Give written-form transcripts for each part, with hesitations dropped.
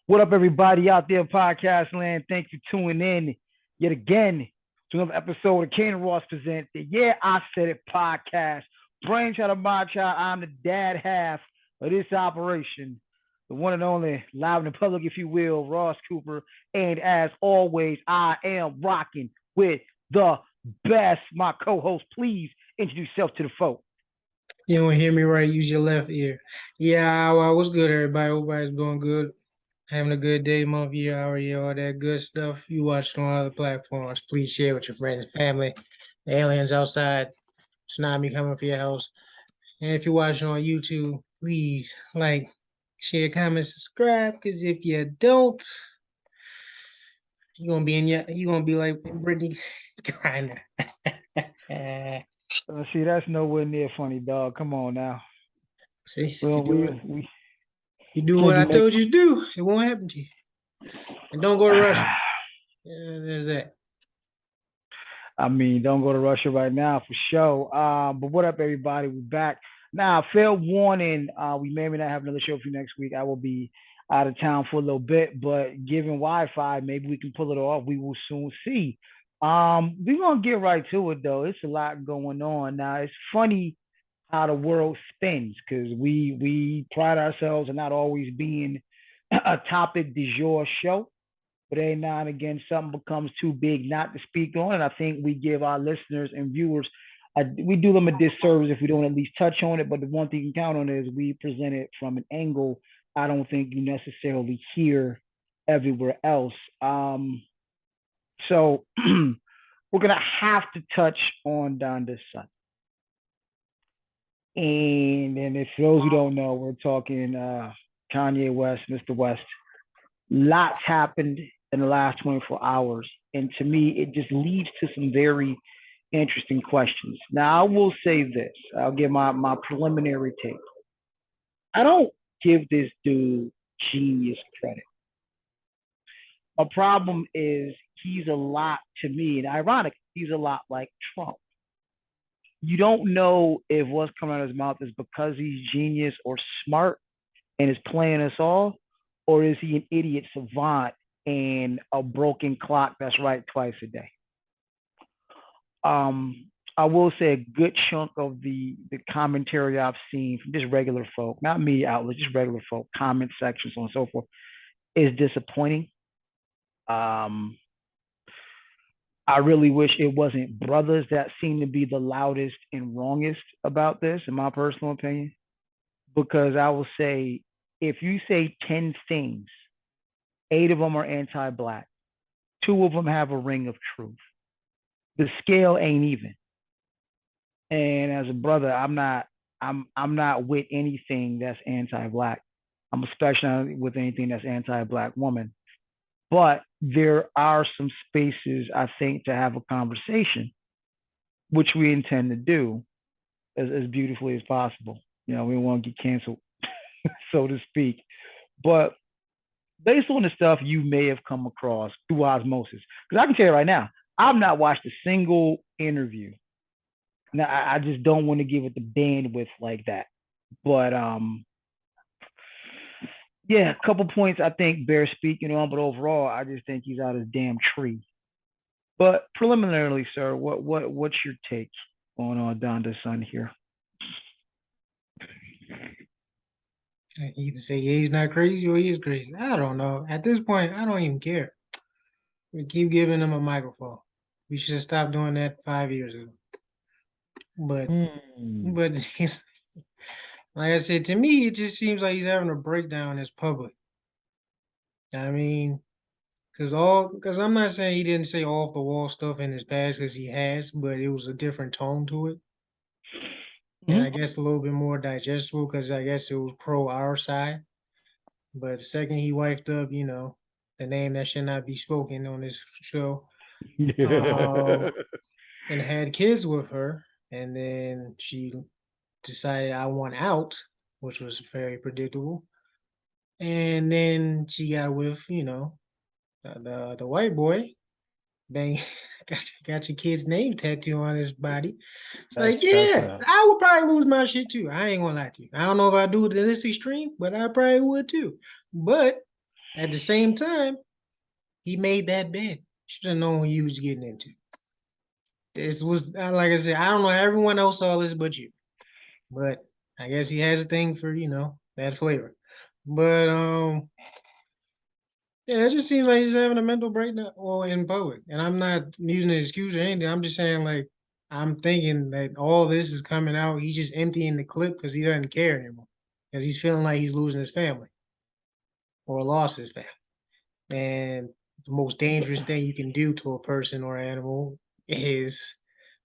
What up, everybody out there in podcast land? Thanks for tuning in yet again to another episode of Kane and Ross present the Yeah, I Said It podcast. Brainchild of my child, I'm the dad half of this operation, the one and only, live in public, if you will, Ross Cooper. And as always, I am rocking with the best. My co-host, please introduce yourself to the folk. You don't hear me right, use your left ear. Yeah, well, what's good, everybody? Everybody's doing good. Having a good day, month, year, hour, year, all that good stuff. You watch on other platforms. Please share with your friends and family. The aliens outside, tsunami coming for your house. And if you're watching on YouTube, please like, share, comment, subscribe. Because if you don't, you're gonna be like Brittany Griner. See, that's nowhere near funny, dog. Come on now. See, if you Well, do we it, we you do can't what be I making. told you to do, it won't happen to you. And don't go to Russia. Yeah, there's that. I mean, don't go to Russia right now for sure. But what up, everybody? We're back. Now, fair warning, we may or may not have another show for you next week. I will be out of town for a little bit, but given Wi-Fi, maybe we can pull it off. We will soon see. We're gonna get right to it though. It's a lot going on. Now, it's funny how the world spins because we pride ourselves on not always being a topic du jour show, but every now and again something becomes too big not to speak on. And I think we give our listeners and viewers, we do them a disservice if we don't at least touch on it. But the one thing you can count on is we present it from an angle I don't think you necessarily hear everywhere else. So we're gonna have to touch on Donda's son. And if those who don't know, we're talking Kanye West, Mr. West. Lots happened in the last 24 hours. And to me, it just leads to some very interesting questions. Now, I will say this, I'll give my preliminary take. I don't give this dude genius credit. My problem is he's a lot to me, and ironic, he's a lot like Trump. You don't know if what's coming out of his mouth is because he's genius or smart and is playing us all, or is he an idiot savant and a broken clock that's right twice a day? I will say a good chunk of the commentary I've seen from just regular folk, not media outlets, just regular folk, comment sections, so on and so forth, is disappointing. Um, I really wish it wasn't brothers that seem to be the loudest and wrongest about this, in my personal opinion, because I will say if you say 10 things, eight of them are anti black, two of them have a ring of truth. The scale ain't even. And as a brother, I'm not with anything that's anti black. I'm especially not with anything that's anti black woman. But there are some spaces I think to have a conversation, which we intend to do as beautifully as possible. You know, we don't want to get canceled, so to speak. But based on the stuff you may have come across through osmosis, because I can tell you right now, I've not watched a single interview. Now, I just don't want to give it the bandwidth like that. But yeah, a couple points I think bear speaking on, but overall, I just think he's out of his damn tree. But preliminarily, sir, what's your take on Donda's son here? I either say yeah, he's not crazy or he is crazy. I don't know. At this point, I don't even care. We keep giving him a microphone. We should have stopped doing that 5 years ago. But Hmm. but like I said, to me, it just seems like he's having a breakdown as public. I mean, because I'm not saying he didn't say off the wall stuff in his past, because he has, but it was a different tone to it. And I Mm-hmm. guess a little bit more digestible because I guess it was pro our side. But the second he wiped up, the name that should not be spoken on this show, uh, and had kids with her, and then she decided I want out, which was very predictable. And then she got with, the white boy. Bang, got your kid's name tattoo on his body. It's that's like, that's yeah, I would probably lose my shit too. I ain't gonna lie to you. I don't know if I do it to this extreme, but I probably would too. But At the same time, he made that bet. Should have known what he was getting into. This was like I said, I don't know everyone else saw this but you. But I guess he has a thing for, that flavor. But yeah, it just seems like he's having a mental breakdown or in public. And I'm not using an excuse or anything. I'm just saying like I'm thinking that all this is coming out. He's just emptying the clip because he doesn't care anymore. Because he's feeling like he's losing his family or lost his family. And the most dangerous thing you can do to a person or animal is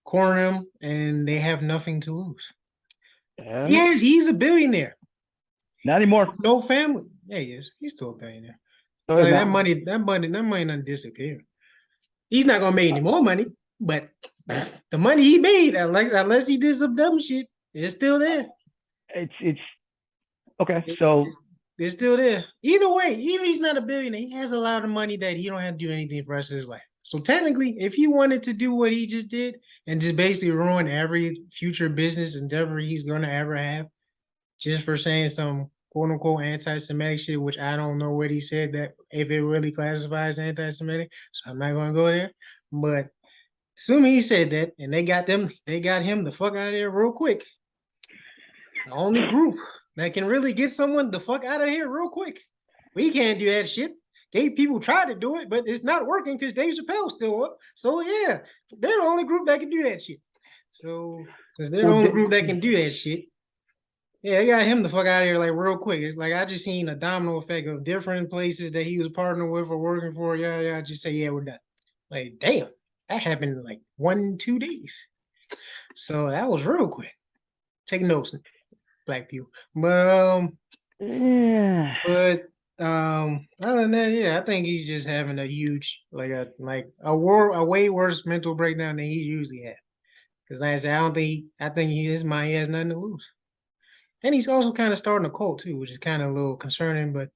corner them and they have nothing to lose. Yeah, Yes, he's a billionaire. not anymore. No family. Yeah, he is. He's still a billionaire. So Like now, that money doesn't disappear. He's not gonna make any more money, but the money he made, unless he did some dumb shit, it's still there. it's okay. It- So it's, it's still there. Either way, even if he's not a billionaire, he has a lot of money that he don't have to do anything for the rest of his life. So technically, if he wanted to do what he just did and just basically ruin every future business endeavor he's gonna ever have, just for saying some quote unquote anti-Semitic shit, which I don't know what he said that if it really classifies anti-Semitic, so I'm not gonna go there. But assuming he said that and they got him the fuck out of there real quick. The only group that can really get someone the fuck out of here real quick. We can't do that shit. Gay people try to do it, but it's not working because Dave Chappelle's still up. So yeah, they're the only group that can do that shit. So because they're the well, only group that can do that shit, yeah, they got him the fuck out of here like real quick. It's like I just seen a domino effect of different places that he was partnering with or working for. Yeah, just say yeah, we're done. Like damn, that happened in like 1-2 days. So that was real quick. Take notes, black people. yeah, But other than that, yeah, I think he's just having a huge a way worse mental breakdown than he usually had. Because like I said, I think his mind he has nothing to lose. And he's also kind of starting a cult too, which is kind of a little concerning, but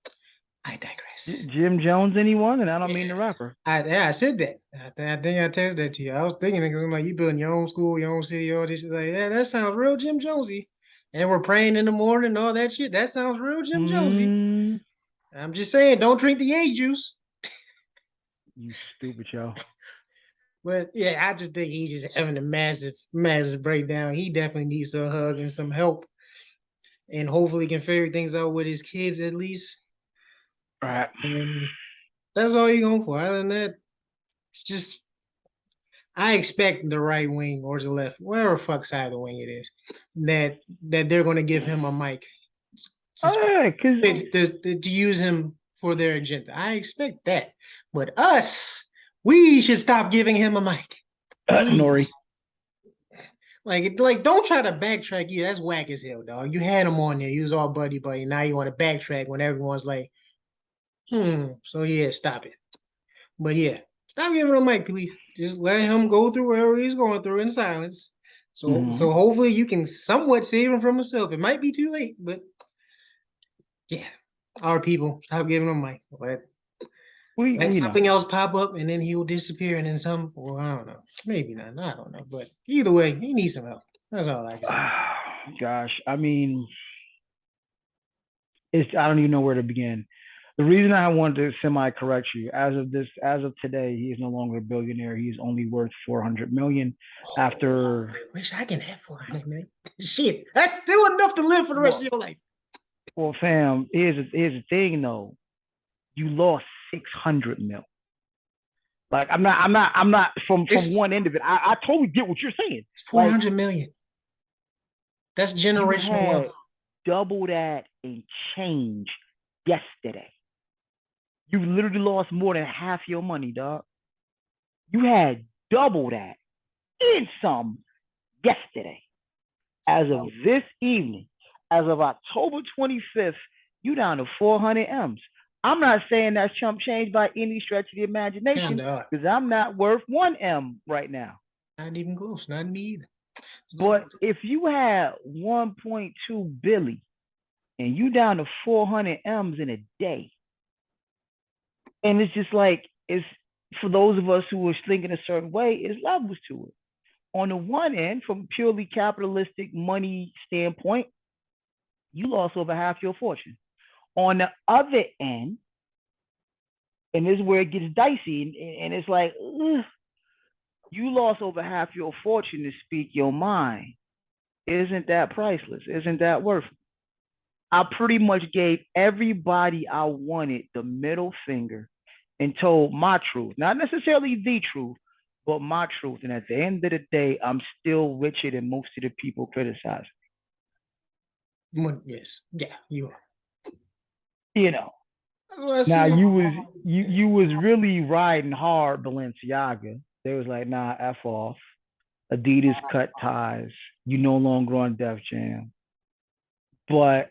I digress. Jim Jones, anyone? And I don't Yeah, mean the rapper. I said that. I think I texted that to you. I was thinking because I'm like, you building your own school, your own city, all this shit. Like, yeah, that sounds real Jim Jonesy. And we're praying in the morning, all that shit. That sounds real Jim Jonesy. Mm, I'm just saying, don't drink the age juice. you stupid yo. But yeah, I just think he's just having a massive, massive breakdown. He definitely needs a hug and some help, and hopefully can figure things out with his kids at least. All right. And that's all you're going for. Other than that, it's just I expect the right wing or the left, whatever fuck side of the wing it is, that they're going to give him a mic All right, cause to use him for their agenda. I expect that, but us, we should stop giving him a mic, Nori. please. Like, don't try to backtrack. You that's whack as hell, dog. You had him on there. You was all buddy buddy. Now you want to backtrack when everyone's like, So yeah, stop it. But yeah, stop giving him a mic, please. Just let him go through whatever he's going through in silence. So Mm-hmm. hopefully you can somewhat save him from himself. It might be too late, but yeah, our people stop giving him a mic. Let We know. something else pop up and then he will disappear and then some. Well, I don't know. Maybe not. I don't know. But either way, he needs some help. That's all I can say. Gosh, I mean, it's I don't even know where to begin. The reason I wanted to semi-correct you, as of today, he is no longer a billionaire. He is only worth 400 million. Oh, After, I wish I can have 400 million. Shit, that's still enough to live for the rest of well, your life. well, fam, here's the thing though. You lost 600 mil. Like I'm not from It's one end of it. I totally get what you're saying. Like 400 million. That's you generational had wealth. double that and change yesterday. You literally lost more than half your money, dog. You had double that and some yesterday. As of this evening, as of October 25th, you down to 400 M's. I'm not saying that's chump change by any stretch of the Damn, imagination dog. because I'm not worth 1 M right now. Not even close. Not me either. But if you had 1.2 billion and you down to 400 M's in a day, and it's just like it's for those of us who are thinking a certain way, it's levels to it. On the one end, from purely capitalistic money standpoint, you lost over half your fortune. On the other end, And this is where it gets dicey, and it's like, ugh, you lost over half your fortune to speak your mind. Isn't that priceless? Isn't that worth it? I pretty much gave everybody I wanted the middle finger and told my truth. Not necessarily the truth, but my truth. And at the end of the day, I'm still richer than most of the people criticizing. Yes, yeah, you are. You know. That's what I Now said. you was really riding hard Balenciaga. They was like, nah, F off. Adidas cut ties. You no longer on Def Jam. But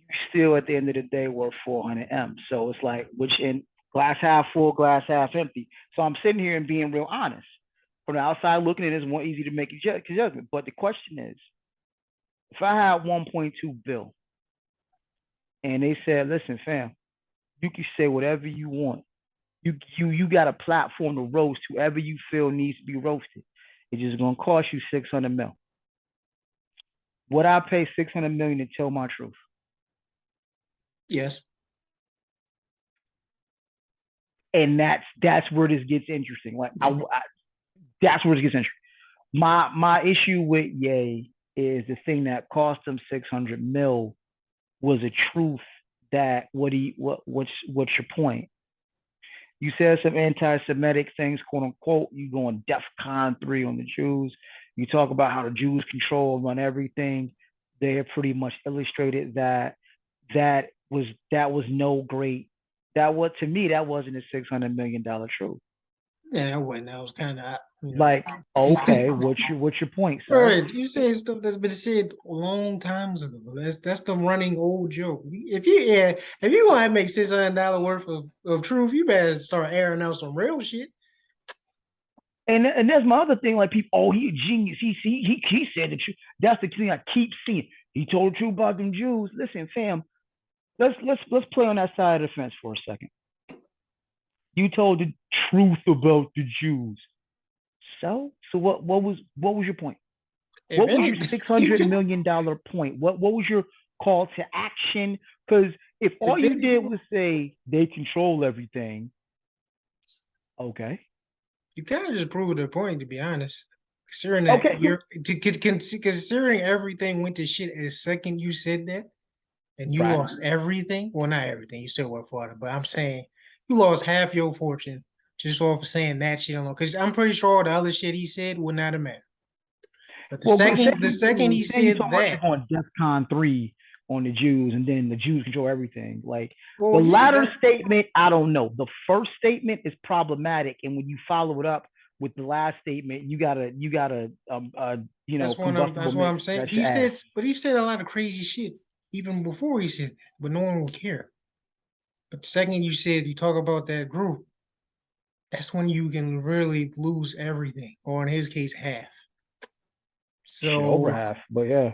you still at the end of the day worth 400 M. So it's like, which in glass half full, glass half empty. So I'm sitting here and being real honest. From the outside looking at it, it's more easy to make a judgment. But the question is, if I had 1.2 bill and they said, listen, fam, you can say whatever you want. You got a platform to roast whoever you feel needs to be roasted. It's just gonna cost you 600 mil. Would I pay 600 million to tell my truth? Yes. And that's where this gets interesting. Like that's where it gets interesting. My issue with Ye is the thing that cost him 600 mil was a truth that what's your point? You said some anti-Semitic things, quote unquote. You go on DEFCON 3 on the Jews. You talk about how the Jews control and run everything. They have pretty much illustrated that was no great. That was to me that wasn't a $600 million truth. Yeah, when that was kind of, Like, okay, what's your point, sir? right. You say stuff that's been said a long times ago. That's the running old joke. If you gonna make $600 worth of truth, you better start airing out some real shit. And that's my other thing. Like people, oh, he a genius. He said the truth. That's the thing I keep seeing. He told the truth about them Jews. Listen, fam, let's play on that side of the fence for a second. You told the truth about the Jews. So what was your point? If What was your anything, six hundred million dollar point? What was your call to action? Because if all if you any, did was say they control everything, okay, you kind of just proved the point, to be honest. Considering that okay, considering everything went to shit the second you said that, and you right. lost everything. Well, not everything. You still work for it, but I'm saying you lost half your fortune just off of saying that shit alone. Because I'm pretty sure all the other shit he said would not have mattered. But the Well, say second, the second he saying you said talking about you that, going DEFCON 3 on the Jews, and then the Jews control everything. Like the well, yeah, latter statement, I don't know. The first statement is problematic, and when you follow it up with the last statement, you gotta combustible that's what I'm mix saying. that your ass. But he said a lot of crazy shit even before he said that, but no one would care. But the second you said you talk about that group, that's when you can really lose everything, or in his case, half. Shit, over So half, but yeah.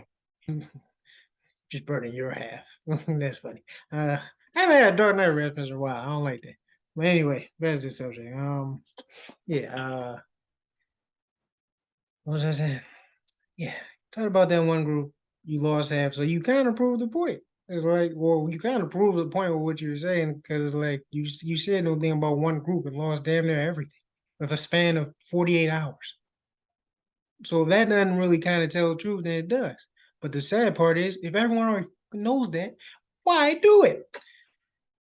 just burning your half. That's funny. I haven't had a Dark Knight reference in a while. I don't like that. But anyway, back to the subject. Yeah. What was I saying? Yeah. Talk about that one group you lost half. So you kind of proved the point. It's like, well, you kind of proved the point with what you're saying because, like, you said no thing about one group and lost damn near everything with a span of 48 hours. So that doesn't really kind of tell the truth, then it does. But the sad part is, if everyone already knows that, why do it?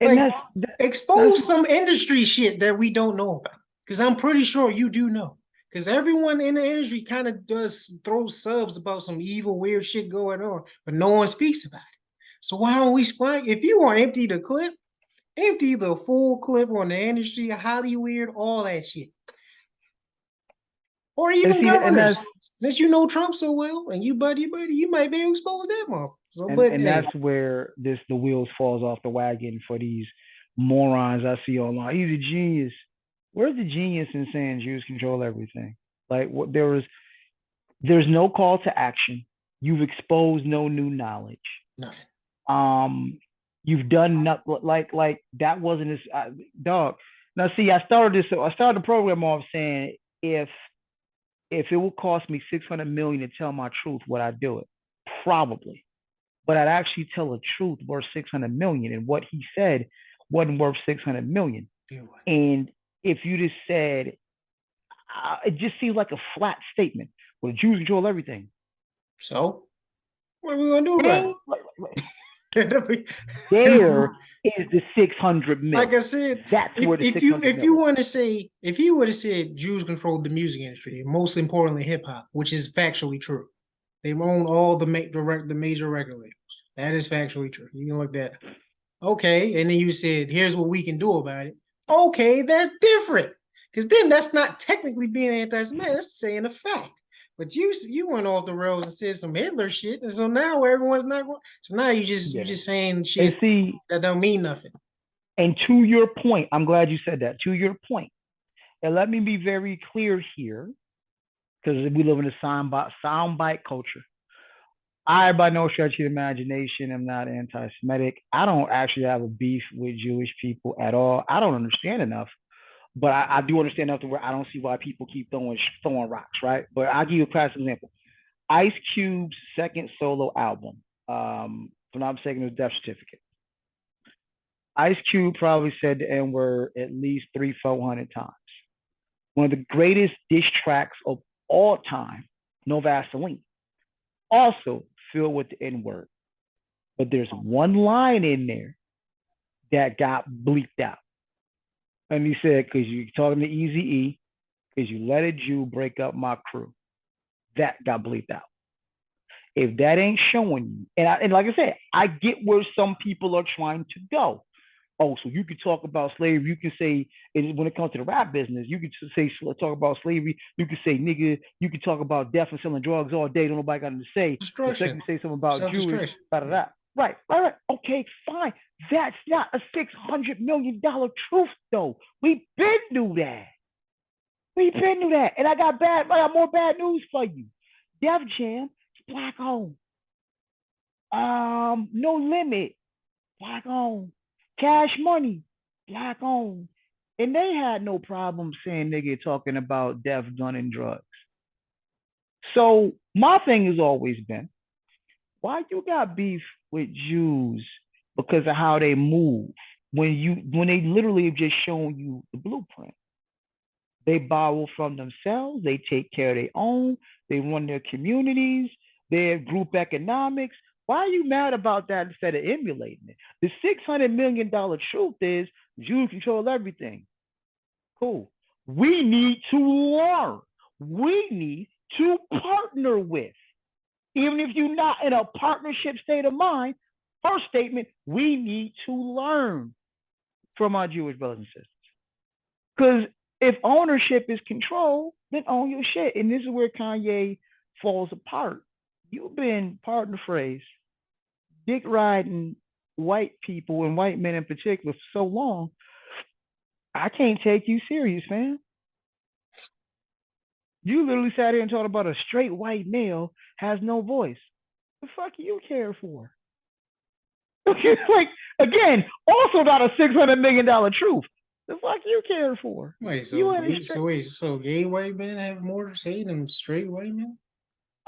And Like, that's expose some industry shit that we don't know about. Because I'm pretty sure you do know. Because everyone in the industry kind of does throw subs about some evil, weird shit going on, but no one speaks about it. So why don't we spy? If you want to empty the clip, empty the full clip on the industry, Hollywood, all that shit. Or and even see and governors. that's Since you know Trump so well and you buddy, you might be able to expose that motherfucker. So, but and hey, that's where the wheels falls off the wagon for these morons I see online. He's a genius. Where's the genius in saying Jews control everything? Like what there's no call to action. You've exposed no new knowledge. nothing. Um, you've done not like that wasn't as dog. Now see, I started the program off saying if it would cost me 600 million to tell my truth, would I do it? Probably, but I'd actually tell a truth worth 600 million, and what he said wasn't worth 600 million. And if you just said, it just seems like a flat statement. Well, the Jews control everything. So what are we gonna do about Ding! it? There is the 600 Like mil. I said, That's where the 600 if mil you is. want to say if he would have said Jews controlled the music industry, most importantly hip hop, which is factually true. They own all the major record labels. That is factually true. You can look that. Okay, and then you said, "Here's what we can do about it." Okay, that's different because then that's not technically being anti-Semitic. That's saying a fact. But you went off the rails and said some Hitler shit, and so now everyone's not going. So now you Yeah. just saying And shit see, that don't mean nothing. and to your point, I'm glad you said that. To your point, and let me be very clear here, because we live in a soundbite culture. I, by no stretch of the imagination, am not anti-Semitic. I don't actually have a beef with Jewish people at all. I don't understand enough, but I do understand enough to where I don't see why people keep throwing rocks, right? But I'll give you a classic example. Ice Cube's second solo album, if I'm not mistaken, it was Death Certificate. Ice Cube probably said the N word at least 400 times. One of the greatest diss tracks of all time, No Vaseline, also filled with the N word. But there's one line in there that got bleeped out. And he said, because you're talking to Easy E, because you let a Jew break up my crew. That got bleeped out. If that ain't showing you, and like I said, I get where some people are trying to go. Oh, so you could talk about slavery. You can say, when it comes to the rap business, you could say talk about slavery. You could say nigga. You could talk about death and selling drugs all day. Don't nobody got to say. The second Destruction, you say something about Jewish, self-destruction. da da da. Right, right, right. Okay, fine. That's not a $600 million truth, though. We been knew that. We been knew that. And I got more bad news for you. Def Jam, it's black owned. No Limit, black owned. Cash Money, black owned. And they had no problem saying nigga talking about death, gun, and drugs. So my thing has always been, why you got beef with Jews because of how they move when they literally have just shown you the blueprint. They borrow from themselves, they take care of their own, they run their communities, their group economics. Why are you mad about that instead of emulating it? The $600 million truth is Jews control everything. Cool. We need to learn. We need to partner with. Even if you're not in a partnership state of mind, first statement, we need to learn from our Jewish brothers and sisters. Because if ownership is control, then own your shit. And this is where Kanye falls apart. You've been, pardon the phrase, dick riding white people and white men in particular for so long. I can't take you serious, man. You literally sat here and talked about a straight white male has no voice. The fuck you care for? Like, again, also not a $600 million truth. The fuck you care for? Wait, You ain't a straight. so gay white men have more to say than straight white men?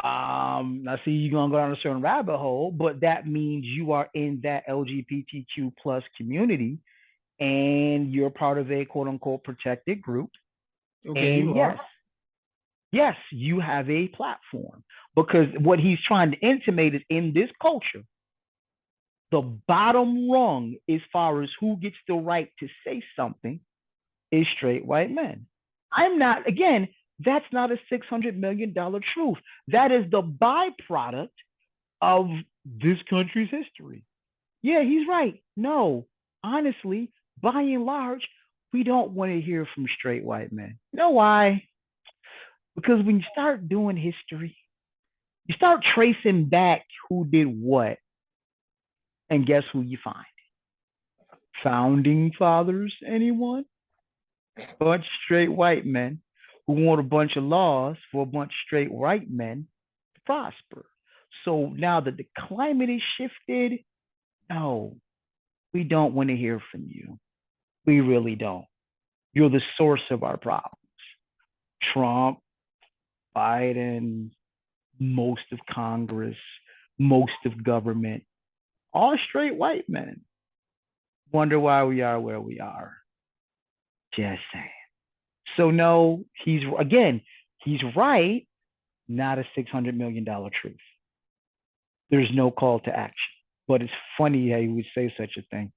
I see you gonna go down a certain rabbit hole, but that means you are in that LGBTQ plus community and you're part of a quote unquote protected group. Okay, And you yes, are. yes, you have a platform because what he's trying to intimate is in this culture, the bottom rung as far as who gets the right to say something is straight white men. I'm not, again, that's not a $600 million truth. That is the byproduct of this country's history. Yeah, he's right. No, honestly, by and large, we don't want to hear from straight white men. You know why? Because when you start doing history, you start tracing back who did what, and guess who you find? Founding fathers, anyone? Bunch of straight white men who want a bunch of laws for a bunch of straight white men to prosper. So now that the climate is shifted, no, we don't want to hear from you. We really don't. You're the source of our problems. Trump, Biden, most of Congress, most of government, all straight white men. Wonder why we are where we are. Just saying. So no, he's right. Not a $600 million truth. There's no call to action. But it's funny how you would say such a thing.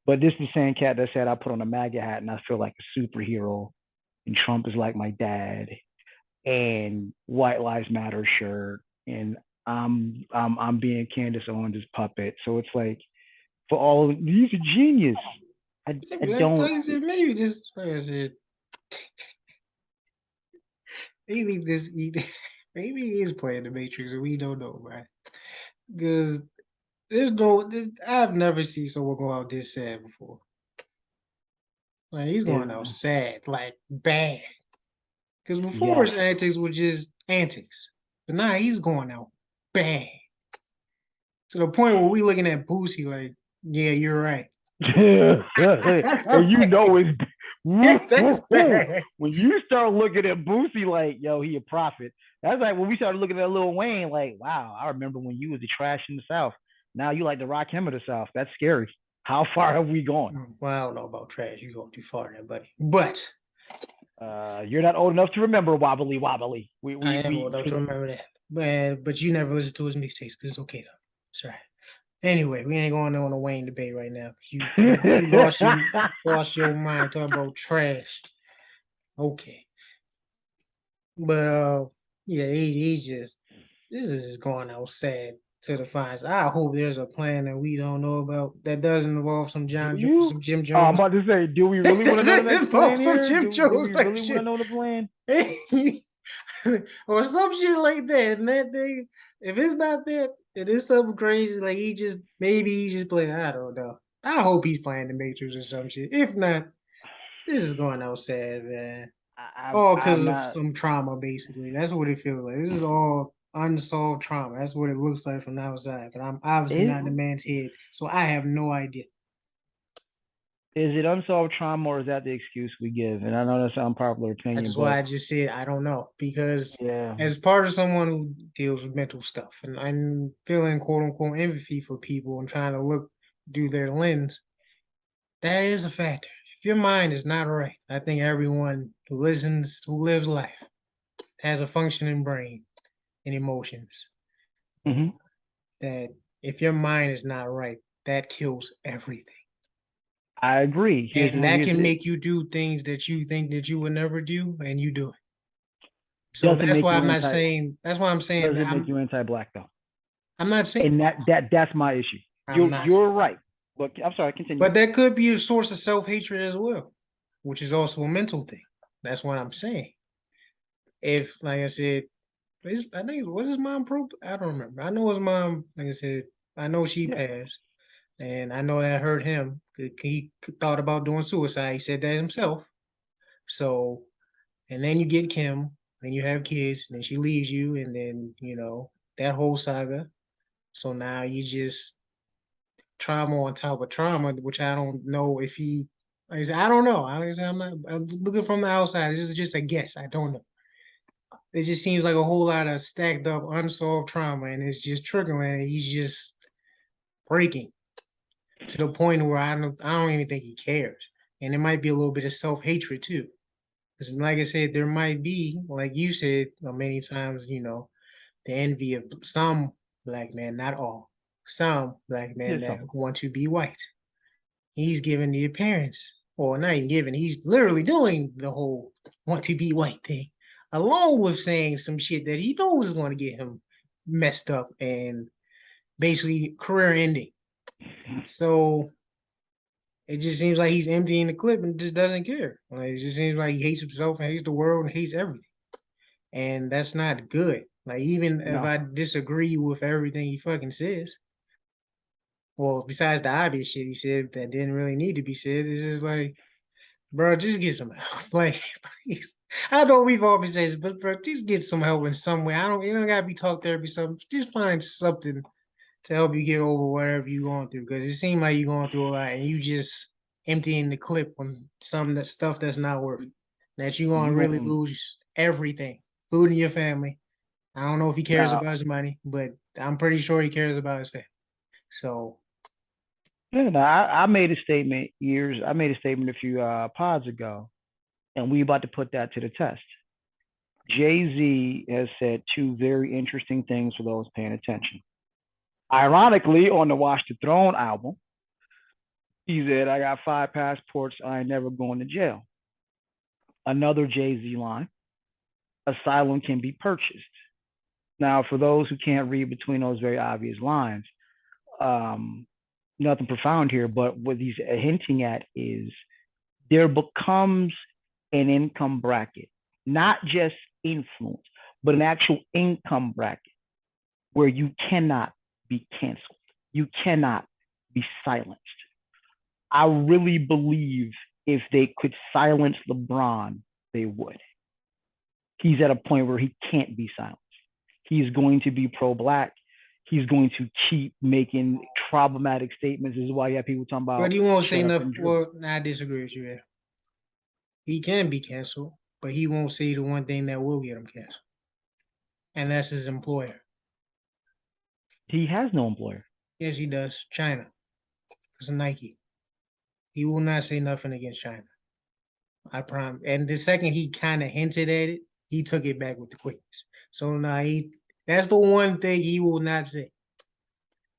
But this is the same cat that said I put on a MAGA hat and I feel like a superhero, and Trump is like my dad, and White Lives Matter shirt, and I'm being Candace Owens' puppet. So it's like for all he's a genius. I Maybe like don't. I said, maybe this like I said, maybe this maybe he is playing the Matrix and we don't know, right? Because I've never seen someone go out this sad before. Like he's going out Is sad, like bad. Because before yes. his antics were just antics, but now he's going out bad to the point where we looking at Boosie like, yeah, you're right. That's how And you know it's that's bad. when you start looking at Boosie like, yo, he a prophet. That's like when we started looking at Lil Wayne, like, wow, I remember when you was the trash in the South. Now you like to rock him in the South. That's scary. How far have we gone? Well, I don't know about trash. You going too far there, buddy. But You're not old enough to remember wobbly wobbly. I am old enough to remember that. But you never listened to his mixtapes, but it's okay though. It's all right. Anyway, we ain't going on a Wayne debate right now. You lost your mind talking about trash. Okay. But yeah, he's just this is just going out sad to the fines. I hope there's a plan that we don't know about that doesn't involve Do you? Some Jim Oh, I'm Jones. about to say, do we really That want to know the doesn't next involve plan some here? Jim Do Jones we type really want to shit. know the plan? Or some shit like that. And that thing, if it's not that, it is something crazy. Like maybe he just playing. I don't know. I hope he's playing the Matrix or some shit. If not, this is going out sad, man. All I'm because of not. some trauma, basically. That's what it feels like. This is all unsolved trauma. That's what it looks like from the outside. But I'm obviously Is not in the man's head, so I have no idea. is it unsolved trauma or is that the excuse we give? And I know that's an unpopular opinion, That's why but I just said I don't know because yeah. as part of someone who deals with mental stuff and I'm feeling quote unquote empathy for people and trying to look through their lens, that is a factor. If your mind is not right, I think everyone who listens, who lives life, has a functioning brain and emotions. And Hmm. that if your mind is not right, that kills everything. I agree. And that Here's can it. make you do things that you think that you would never do, and you do it. So Doesn't that's make why you I'm not anti. saying that's why I'm saying Doesn't make you anti-black though. I'm not saying And that's my issue. I'm not. You're right. But I'm sorry. Continue. But that could be a source of self-hatred as well, which is also a mental thing. That's what I'm saying. If, like I said, I think was his mom proof? I don't remember. I know his mom, like I said, I know she Yeah. passed, and I know that hurt him. He thought about doing suicide. He said that himself. So, and then you get Kim, then you have kids, and then she leaves you, and then that whole saga. So now you just trauma on top of trauma, which I don't know if he. Like I said, I don't know. I'm not. I'm looking from the outside. This is just a guess. I don't know. It just seems like a whole lot of stacked up unsolved trauma, and it's just trickling. And he's just breaking to the point where I don't even think he cares. And it might be a little bit of self hatred too. Because, like I said, there might be, like you said many times, the envy of some black men, not all, some black men Yes, that some. want to be white. He's given the appearance, or not even given, he's literally doing the whole want to be white thing, along with saying some shit that he knows is going to get him messed up and basically career ending. So it just seems like he's emptying the clip and just doesn't care. Like, it just seems like he hates himself and hates the world and hates everything. And that's not good. Like, even if No. I disagree with everything he fucking says, well, besides the obvious shit he said that didn't really need to be said, it's just like, bro, just get some help. Like, please. I know we've all been saying this, but bro, just get some help in some way. You don't gotta be talk therapy, something. Just find something to help you get over whatever you're going through. Because it seems like you're going through a lot and you just emptying the clip on some that stuff that's not worth it. That you're gonna You really going lose everything, including your family. I don't know if he cares now? about his money, but I'm pretty sure he cares about his family. So Yeah, no, I made a statement years. I made a statement a few pods ago. And we about to put that to the test. Jay-Z has said two very interesting things for those paying attention. Ironically, on the Watch the Throne album, he said, I got 5 passports. I ain't never going to jail. Another Jay-Z line, asylum can be purchased. Now, for those who can't read between those very obvious lines, um, nothing profound here, but what he's hinting at is there becomes an income bracket, not just influence, but an actual income bracket where you cannot be canceled. You cannot be silenced. I really believe if they could silence LeBron, they would. He's at a point where he can't be silenced. He's going to be pro-black. He's going to keep making problematic statements. This is why you have people talking about But he won't say shut up enough. and dribble. Well, I disagree with you there. He can be canceled, but he won't say the one thing that will get him canceled, and that's his employer. He has no employer. Yes, he does. China. It's Nike. He will not say nothing against China. I promise. And the second he kind of hinted at it, he took it back with the quickness. So now that's the one thing he will not say.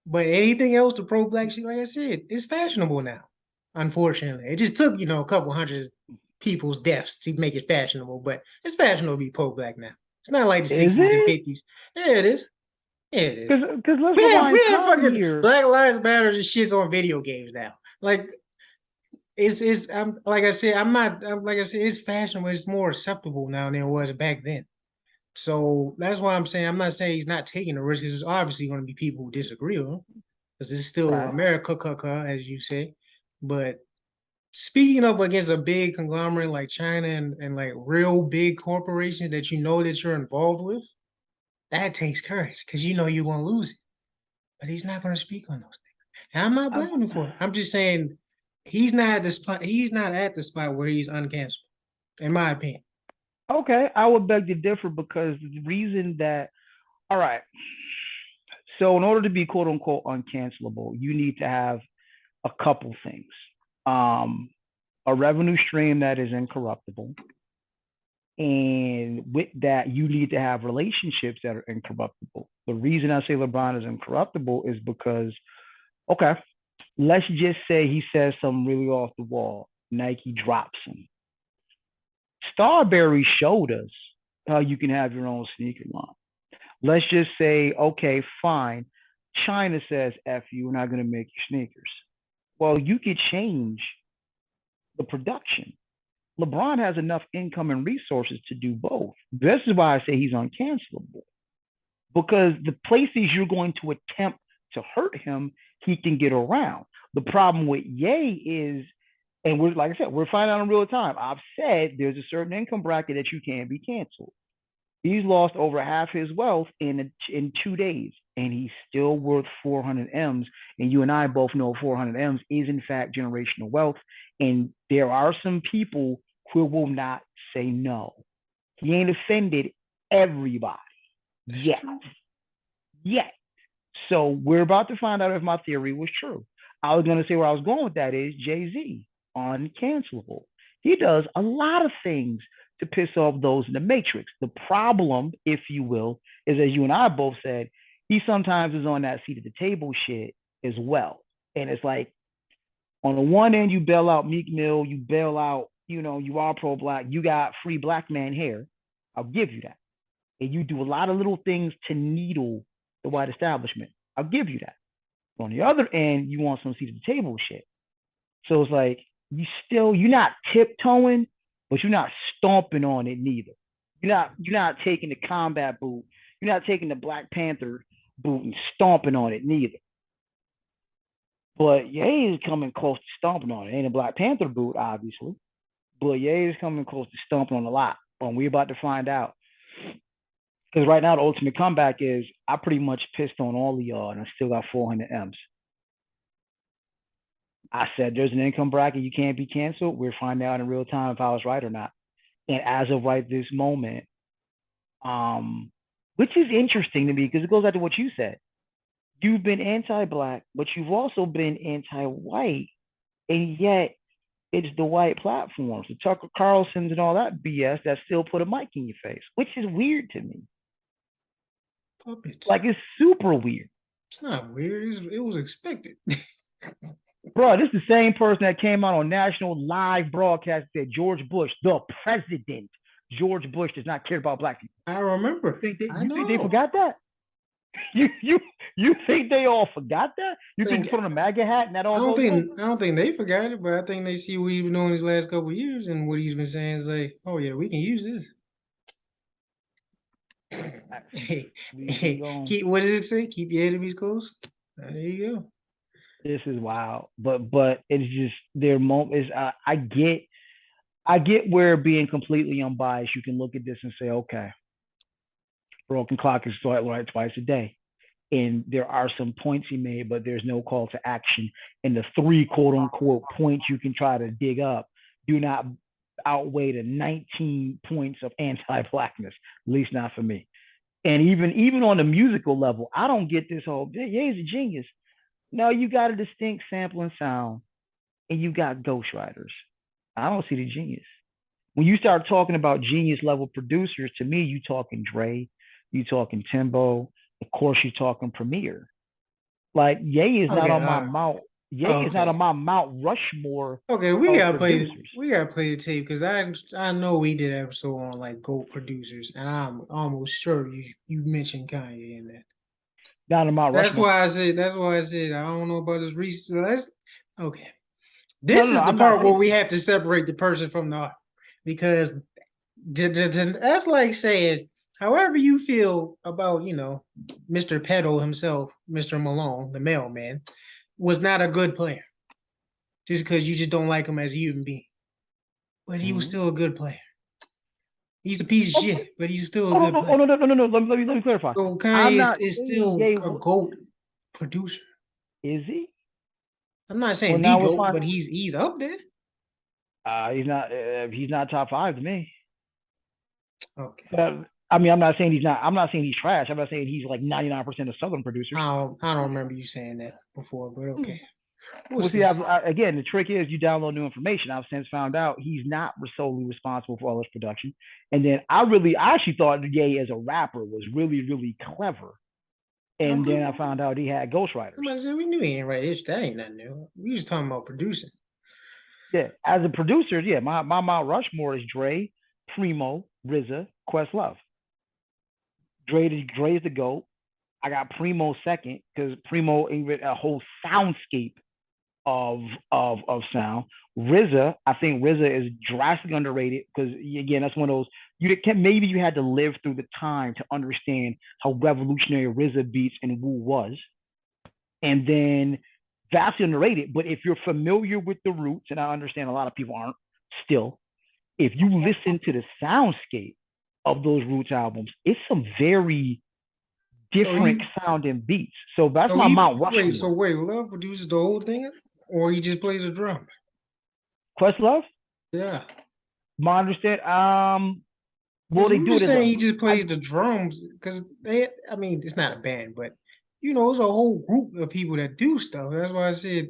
But anything else, the pro-black shit, like I said, it's fashionable now. Unfortunately, it just took a couple hundred people's deaths to make it fashionable, but it's fashionable to be pro-black now. It's not like the Is 60s and it? 50s. Yeah, it is. Yeah, it is. Because let's We have rewind time fucking here. Black Lives Matter and shits on video games now. Like it's I'm like I said, like I said, it's fashionable, it's more acceptable now than it was back then. So that's why I'm saying I'm not saying he's not taking the risk, because there's obviously going to be people who disagree with him. Because it's still Right. America, as you say. But speaking up against a big conglomerate like China and like real big corporations that you know that you're involved with, that takes courage because you know you're going to lose it. But he's not going to speak on those things. And I'm not blaming him for it. I'm just saying he's not at the spot. He's not at the spot where he's uncanceled, in my opinion. Okay, I would beg to differ because the reason that, all right, so in order to be quote unquote uncancelable, you need to have a couple things. Um, a revenue stream that is incorruptible. And with that, you need to have relationships that are incorruptible. The reason I say LeBron is incorruptible is because, okay, let's just say he says something really off the wall. Nike drops him. Starberry showed us how you can have your own sneaker line. Let's just say, okay, fine. China says, F you, we're not going to make your sneakers. Well, you could change the production. LeBron has enough income and resources to do both. This is why I say he's uncancelable. Because the places you're going to attempt to hurt him, he can get around. The problem with Ye is, and we're like I said, we're finding out in real time. I've said there's a certain income bracket that you can't be canceled. He's lost over half his wealth in 2 days, and he's still worth 400 M's. And you and I both know 400 M's is in fact generational wealth. And there are some people who will not say no. He ain't offended everybody yet. Yet. So we're about to find out if my theory was true. I was going to say where I was going with that is Jay-Z, uncancelable. He does a lot of things to piss off those in the matrix. The problem, if you will, is as you and I both said, he sometimes is on that seat at the table shit as well. And it's like, on the one end, you bail out Meek Mill, you bail out, you are pro-black, you got free black man hair. I'll give you that. And you do a lot of little things to needle the white establishment. I'll give you that. But on the other end, you want some seat at the table shit. So it's like, you're not tiptoeing, but you're not stomping on it neither. You're not taking the combat boot. You're not taking the Black Panther boot and stomping on it neither. But Ye is coming close to stomping on it. Ain't a Black Panther boot, obviously. But Ye is coming close to stomping on a lot. And we're about to find out. Because right now, the ultimate comeback is I pretty much pissed on all of y'all, and I still got 400 M's. I said there's an income bracket you can't be canceled. We're finding out in real time if I was right or not. And as of right this moment, which is interesting to me because it goes back to what you said. You've been anti-black, but you've also been anti-white, and yet It's the white platforms, the Tucker Carlsons and all that BS that still put a mic in your face, which is weird to me. Puppets. Like it's super weird. It's not weird. It was expected. Bro, this is the same person that came out on national live broadcast and said George Bush, the president, George Bush does not care about black people. I You remember. think they I you think they know. forgot that? You you you think they all forgot that? You think Think you put on a MAGA hat and that I all don't goes over? think I don't think they forgot it, but I think they see what he's been doing these last couple of years and what he's been saying is like, oh yeah, we can use this. Hey, We hey, going keep what does it say? Keep your enemies close. There you go. this is wild, but it's just their moment is I get where being completely unbiased, you can look at this and say, okay, broken clock is right twice a day. And there are some points he made, but there's no call to action. And the three quote unquote points you can try to dig up do not outweigh the 19 points of anti-blackness, at least not for me. And even on the musical level, I don't get this whole yeah, he's a genius. No, you got a distinct sample and sound, and you got ghostwriters. I don't see the genius. When you start talking about genius level producers, to me, you talking Dre, you talking Timbo, of course, you talking Premier. Like Ye is not Okay, on my mount. Ye is not okay. on my Mount Rushmore Okay, of producers. we gotta play the tape because I know we did an episode on like GOAT producers, and I'm almost sure you mentioned Kanye in that. Not on Mount Rushmore. That's why I said I don't know about this research. So that's okay. No, This no, no. is the I'm not part where saying we have to separate the person from the art because that's like saying however you feel about Mr. Pedo himself, Mr. Malone, the mailman, was not a good player just because you just don't like him as a human being. But he was mm-hmm. still a good player. He's a piece of Oh, shit, but he's still a oh, no, good no, oh, player. no, no, no, no, no. Let me clarify. So I'm Kanye not is saying still Ye a GOAT producer. is he. I'm not Well, saying the now we're GOAT, fine. but he's up there. He's not. He's not top five to me. Okay. But I mean, I'm not saying he's not. I'm not saying he's trash. I'm not saying he's like 99% of Southern producers. I don't remember you saying that before, but okay. We'll Well, see, see. again, the trick is you download new information. I've since found out he's not solely responsible for all this production. And then I actually thought Ye as a rapper was really, really clever. And Okay. then I found out he had ghostwriters. Somebody said we knew he ain't right. That ain't nothing new. We just talking about producing. Yeah, as a producer, yeah, my Mount Rushmore is Dre, Primo, RZA, Questlove. Dre is the GOAT. I got Primo second because Primo invented a whole soundscape of sound. RZA, I think RZA is drastically underrated because again, that's one of those you can maybe you had to live through the time to understand how revolutionary RZA beats and Wu was, and then vastly underrated. But if you're familiar with the roots, and I understand a lot of people aren't still, if you listen to the soundscape of those roots albums, it's some very So different he sounding beats. So that's so my he Mount wait, so Rushmore. wait, Love produces the whole thing or he just plays a drum? Questlove, Yeah. my understand. Well, Because they you were do it as saying a. he just I, plays the drums because I mean, it's not a band, but it's a whole group of people that do stuff. That's why I said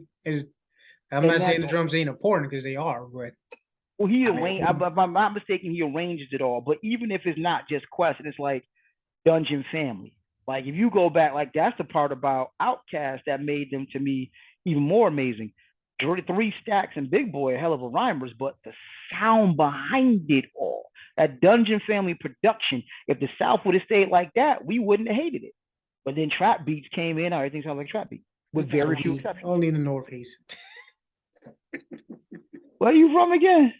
I'm and not saying that's the drums ain't important because they are, but well, he I mean, arranged. If I'm not mistaken, he arranges it all. But even if it's not just Quest, and it's like Dungeon Family. Like if you go back, like that's the part about Outcast that made them to me even more amazing. Three Stacks and Big Boy, a hell of a rhymers, but the sound behind it all, that Dungeon Family production. If the South would have stayed like that, we wouldn't have hated it. But then trap beats came in, everything sounds like trap beat, it's with not very few we. exceptions. Only in the Northeast. Where are you from again?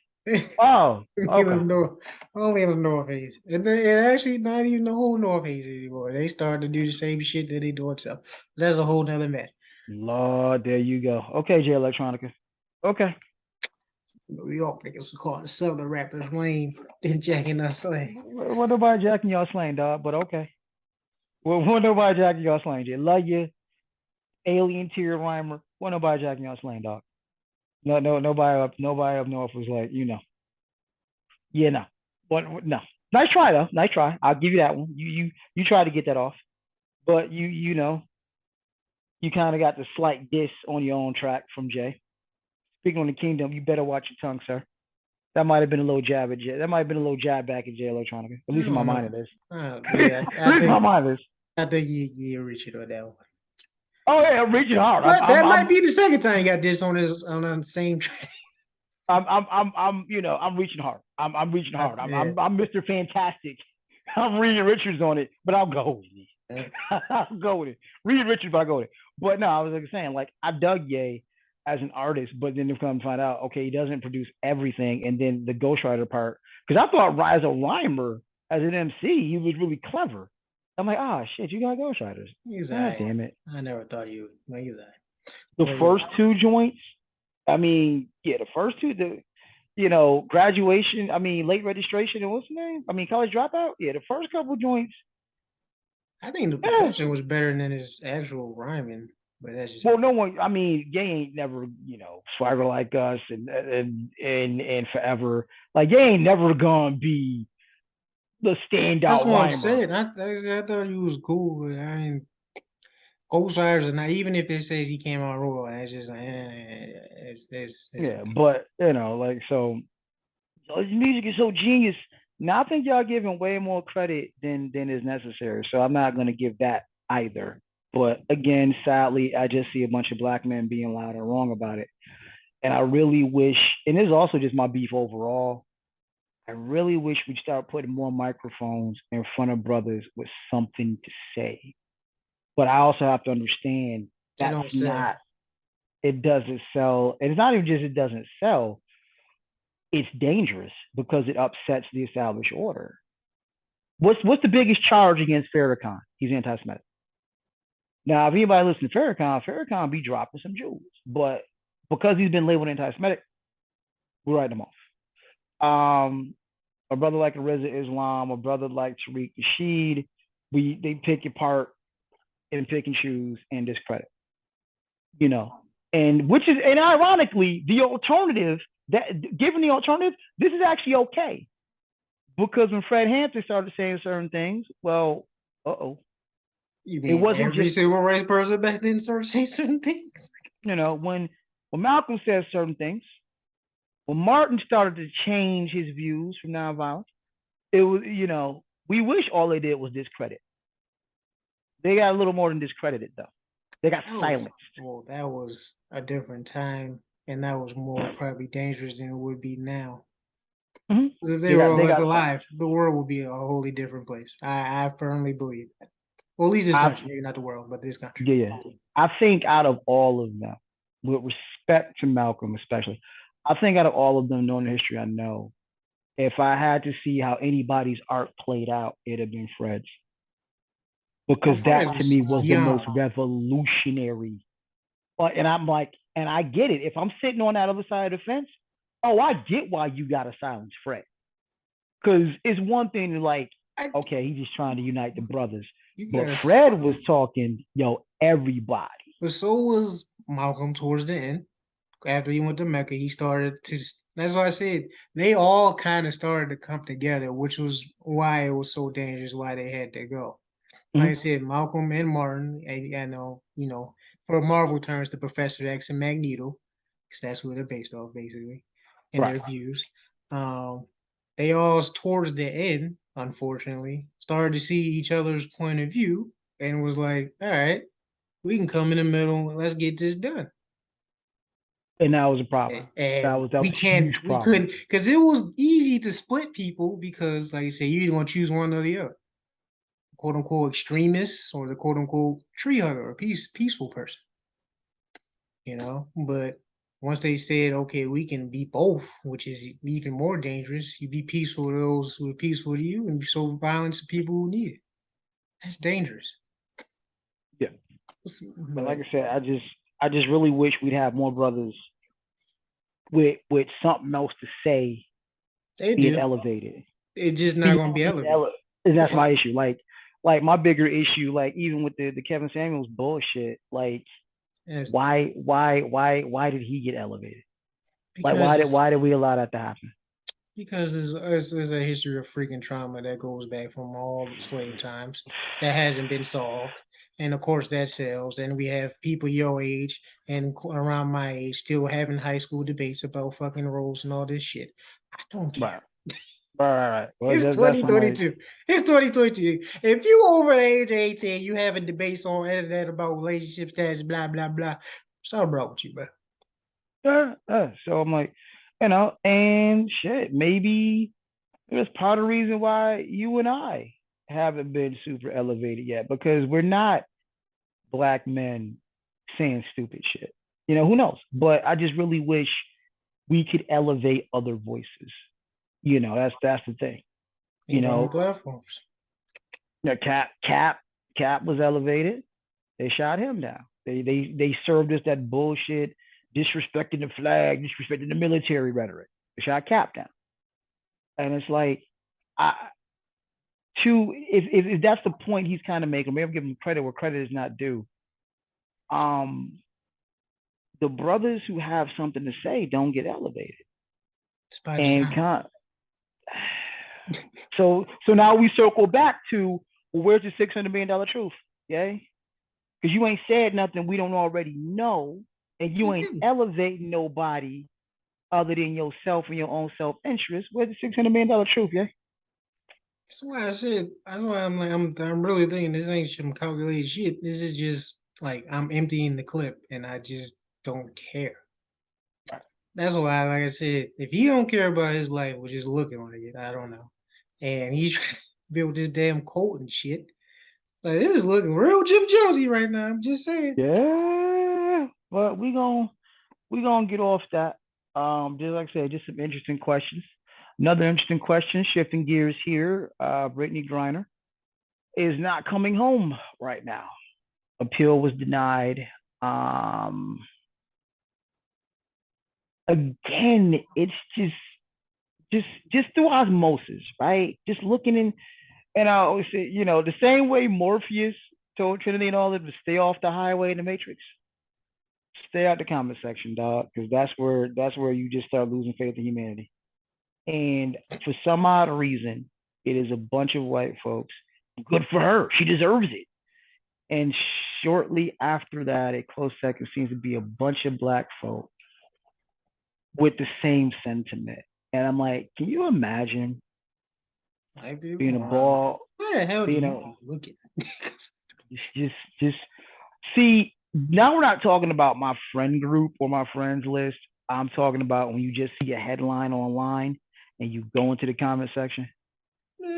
Oh, in the okay. north, only in the Northeast. And actually not even the whole Northeast anymore. They started to do the same shit that they doing so. That's a whole nother matter. Lord, there you go. Okay, Jay Electronica. Okay. New York niggas call the Southern rappers lame and jacking us slang. What nobody jacking y'all slang, dog? But okay. Well, what nobody jacking y'all slang, Jay? Love you, alien tier rhymer. What nobody jacking y'all slang, dog? No, no, nobody up north was like, yeah, no. But no. Nice try though. Nice try. I'll give you that one. You tried to get that off, but you kind of got the slight diss on your own track from Jay. speaking on the kingdom, you better watch your tongue, sir. That might have been a little jab at jail. That might have been a little jab back at Jay Electronica. At I least in my don't mind know. it is. Yeah, At least in my mind it is. I think you reach it on that one. Oh yeah, I'm reaching hard. But that might be the second time you got this on the same track. I'm reaching hard. I'm reaching hard. Yeah. I'm Mr. Fantastic. I'm Reed Richards on it, but I'll go with it. Yeah. I'll go with it. Reed Richards, but I'll go with it. But no, I was like saying, like I dug Ye as an artist, but then to come find out, okay, he doesn't produce everything, and then the ghostwriter part, because I thought as a rhymer, as an MC, he was really clever. I'm like, shit, you got ghostwriters. God damn it. I never thought you would. No, you that. The first two joints, I mean, yeah, the first two, graduation, I mean, late registration, and what's the name? I mean, college dropout. Yeah, the first couple joints. I think the production was better than his actual rhyming, but that's just. Well, no one. I mean, Ye ain't never, Swagger Like Us and forever. Like Ye ain't never gonna be the standout. That's what rhymer. I'm saying. I thought he was cool, but I mean, Ghostwriters are not. Even if it says he came out raw, it's just like, it's yeah. Okay. But so his music is so genius. Now I think y'all giving way more credit than is necessary. So I'm not gonna give that either. But again, sadly, I just see a bunch of black men being loud and wrong about it. And I really wish, and this is also just my beef overall. I really wish we'd start putting more microphones in front of brothers with something to say. But I also have to understand that's not, it doesn't sell. And it's not even just it doesn't sell, it's dangerous because it upsets the established order. What's the biggest charge against Farrakhan? He's anti-Semitic. Now, if anybody listens to Farrakhan be dropping some jewels, but because he's been labeled anti-Semitic, we're writing him off. A brother like Reza Islam, a brother like Tariq Rashid, they pick apart and pick and choose and discredit. And ironically, the alternative, that given the alternative, this is actually okay. Because when Fred Hampton started saying certain things, well, You mean it wasn't every civil rights person back then started saying certain things? When Malcolm says certain things, when Martin started to change his views from nonviolence, it was, we wish all they did was discredit. They got a little more than discredited, though. They got silenced. Well, that was a different time, and that was more probably dangerous than it would be now. Because if they were all left alive, the world would be a wholly different place. I firmly believe that. Well, at least this country, maybe not the world, but this country. Yeah. I think out of all of them, with respect to Malcolm especially, I think out of all of them, knowing the history I know, if I had to see how anybody's art played out, it'd have been Fred's. Because that to me was the most revolutionary. But and I'm like, and I get it. If I'm sitting on that other side of the fence, I get why you gotta silence Fred. Because it's one thing to like, okay, he's just trying to unite the brothers. But Fred was talking, everybody. But so was Malcolm towards the end. After he went to Mecca, he started to. That's why I said they all kind of started to come together, which was why it was so dangerous. Why they had to go. Like I said, Malcolm and Martin, and for Marvel terms, the Professor X and Magneto, because that's who they're based off, basically, in their views. They all, towards the end, unfortunately, started to see each other's point of view and was like, all right, we can come in the middle and let's get this done. And that was a problem. And we couldn't, because it was easy to split people because, like I said, you're either going to choose one or the other. Quote unquote extremists or the quote unquote tree hugger or peaceful person. But once they said, okay, we can be both, which is even more dangerous. You be peaceful to those who are peaceful to you and be so violent to people who need it. That's dangerous. Yeah. But like I said, I just really wish we'd have more brothers with something else to say being elevated. It's just not going to be elevated. And that's my issue. Like my bigger issue, like even with the Kevin Samuels bullshit, like why did he get elevated? Because, why did we allow that to happen? Because there's a history of freaking trauma that goes back from all the slave times that hasn't been solved. And of course, that sells. And we have people your age and around my age still having high school debates about fucking roles and all this shit. I don't care. Right. Right. Well, It's that's I'm like, 2022. It's 2022. If you over the age of 18, you having debates on internet about relationship status, blah, blah, blah. Something wrong with you, bro. So I'm like, and shit, maybe that's part of the reason why you and I haven't been super elevated yet because we're not black men saying stupid shit. Who knows? But I just really wish we could elevate other voices. That's the thing. You Even on know, platforms. Cap was elevated. They shot him down. They served us that bullshit, disrespecting the flag, disrespecting the military rhetoric. They shot Cap down. And it's like, I if that's the point he's kind of making, maybe I'm giving him credit where credit is not due. The brothers who have something to say don't get elevated. It's by And design. so now we circle back to, well, where's the $600 million truth? Yay? Because you ain't said nothing we don't already know, and you ain't elevating nobody other than yourself and your own self-interest. Where's the $600 million truth? Yeah. That's why I said. That's why I'm like I'm really thinking this ain't some calculated shit. This is just like I'm emptying the clip and I just don't care. Right. That's why, like I said, if he don't care about his life, which is looking like it, I don't know. And he's trying to build this damn cult and shit. Like this is looking real Jim Jonesy right now. I'm just saying. Yeah. But we gonna get off that. Just like I said, just some interesting questions. Another interesting question, shifting gears here. Brittany Griner is not coming home right now. Appeal was denied. Again, it's just through osmosis, right? Just looking in, and I always say, the same way Morpheus told Trinity and all of them to stay off the highway in the Matrix, stay out the comment section, dog, because that's where you just start losing faith in humanity. And for some odd reason, it is a bunch of white folks. Good for her. She deserves it. And shortly after that, a close second seems to be a bunch of black folk with the same sentiment. And I'm like, can you imagine being a ball, Why the hell do you you know, be looking? just see, now we're not talking about my friend group or my friends list. I'm talking about when you just see a headline online and you go into the comment section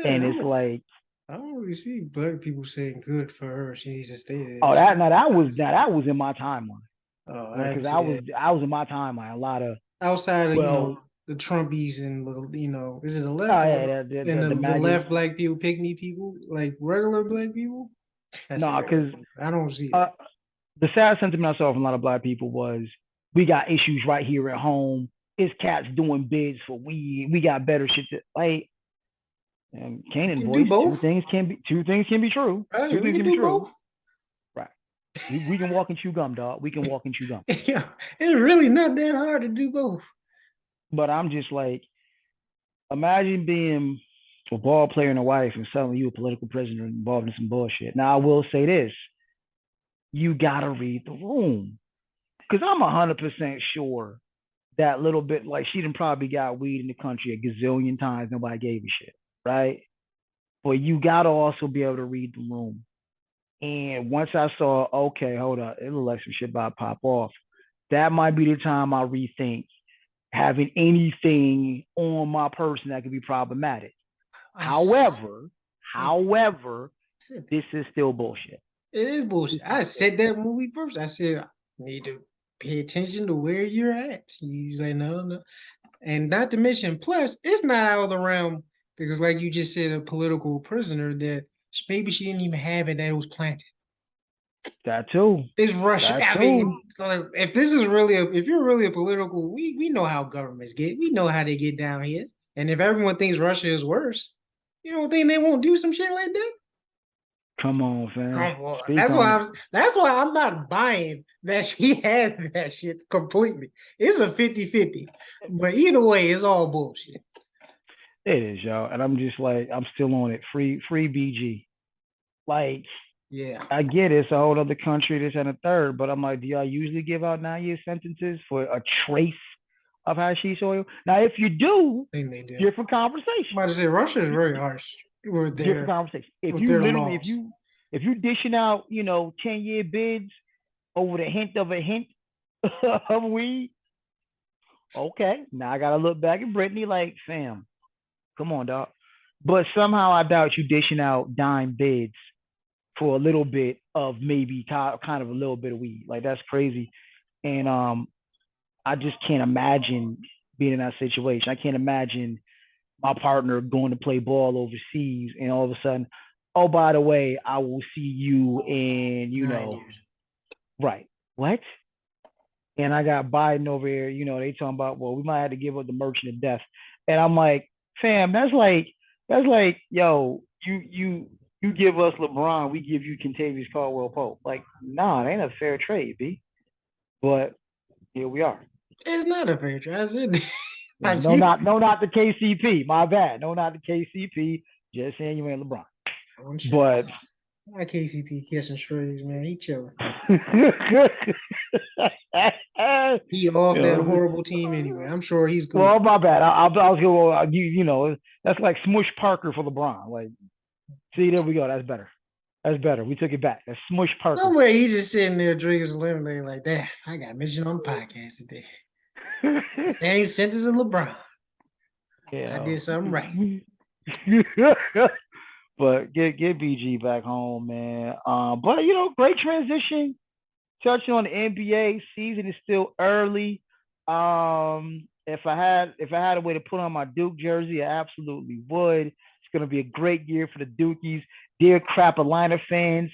and Yeah, it's like, I don't really see black people saying good for her. She needs to stay there. oh, that was in my timeline. Oh, I Because didn't see I was that. I was in my timeline. A lot of, Outside of well, the Trumpies and is it the left oh or yeah, the and the, the the Maggie. left black people, pick me people, like regular black people? I say No, regular because people. I don't see uh, that. the sad sentiment I saw from a lot of black people was, we got issues right here at home. It's cats doing bids for weed. We got better shit to like. And We Kanan can do voice, two both. things can be two things can be true. Right, Two we things can can be do true. both. Right. We can walk and chew gum, dog. We can walk and chew gum. Yeah, it's really not that hard to do both. But I'm just like, imagine being a ball player and a wife and suddenly you a political prisoner involved in some bullshit. Now I will say this: you gotta read the room because I'm 100% sure that little bit, like, she done probably got weed in the country a gazillion times. Nobody gave a shit, right? But you gotta also be able to read the room. And once I saw, okay, hold on, it looks like some shit about to pop off. That might be the time I rethink having anything on my person that could be problematic. I However, said, however, said this is still bullshit. it is bullshit. This is I still said that when we first. I said I need to pay attention to where you're at. He's like, no, no. And not to mention, plus, it's not out of the realm because, like you just said, a political prisoner that maybe she didn't even have it that it was planted. that too. It's Russia. That I too. mean, like, if this is really if you're really a political, we know how governments get. We know how they get down here. And if everyone thinks Russia is worse, you don't think they won't do some shit like that? Come on, fam. Come on. Speak on it. That's why I'm not buying that she had that shit completely. It's a 50-50. But either way, it's all bullshit. It is, yo. And I'm just like, I'm still on it. Free BG. Like, Yeah, I get it, it's a whole other country, this and a third, but I'm like, do y'all usually give out 9 year sentences for a trace of hashish oil? Now, if you do, I think they do. different I'm conversation. about to say Russia is very harsh Different conversation. If with you their literally, laws. if you dishing out, 10 year bids over the hint of a hint of weed, okay. Now I gotta look back at Brittany like, fam, come on, dog. But somehow I doubt you dishing out dime bids for a little bit of maybe kind of a little bit of weed. Like that's crazy. And I just can't imagine being in that situation. I can't imagine my partner going to play ball overseas and all of a sudden, oh, by the way, I will see you in, 9 years. right. What? And I got Biden over here, they talking about, well, we might have to give up the merchant of death. And I'm like, fam, that's like, yo, you give us LeBron, we give you Contavious Caldwell Pope. Like, nah, it ain't a fair trade, B. But here we are. It's not a fair trade. I said, Yeah, like no, you, not the KCP. My bad. No, not the KCP. Just saying you ain't LeBron. one shot. But My KCP kissing strays, man. He chilling. He off that you horrible team anyway. I'm sure he's good. well, my bad. I was going. That's like Smush Parker for LeBron. Like, see, there we go. That's better. That's better. We took it back. That's Smush Parker. Somewhere he just sitting there drinking some lemonade like that. I got mentioned on the podcast today. Same sentence as LeBron. I Yeah. did something right. But get BG back home, man. But great transition. Touching on the NBA season is still early. If I had a way to put on my Duke jersey, I absolutely would. It's gonna be a great year for the Dukies. Dear Crapalina fans,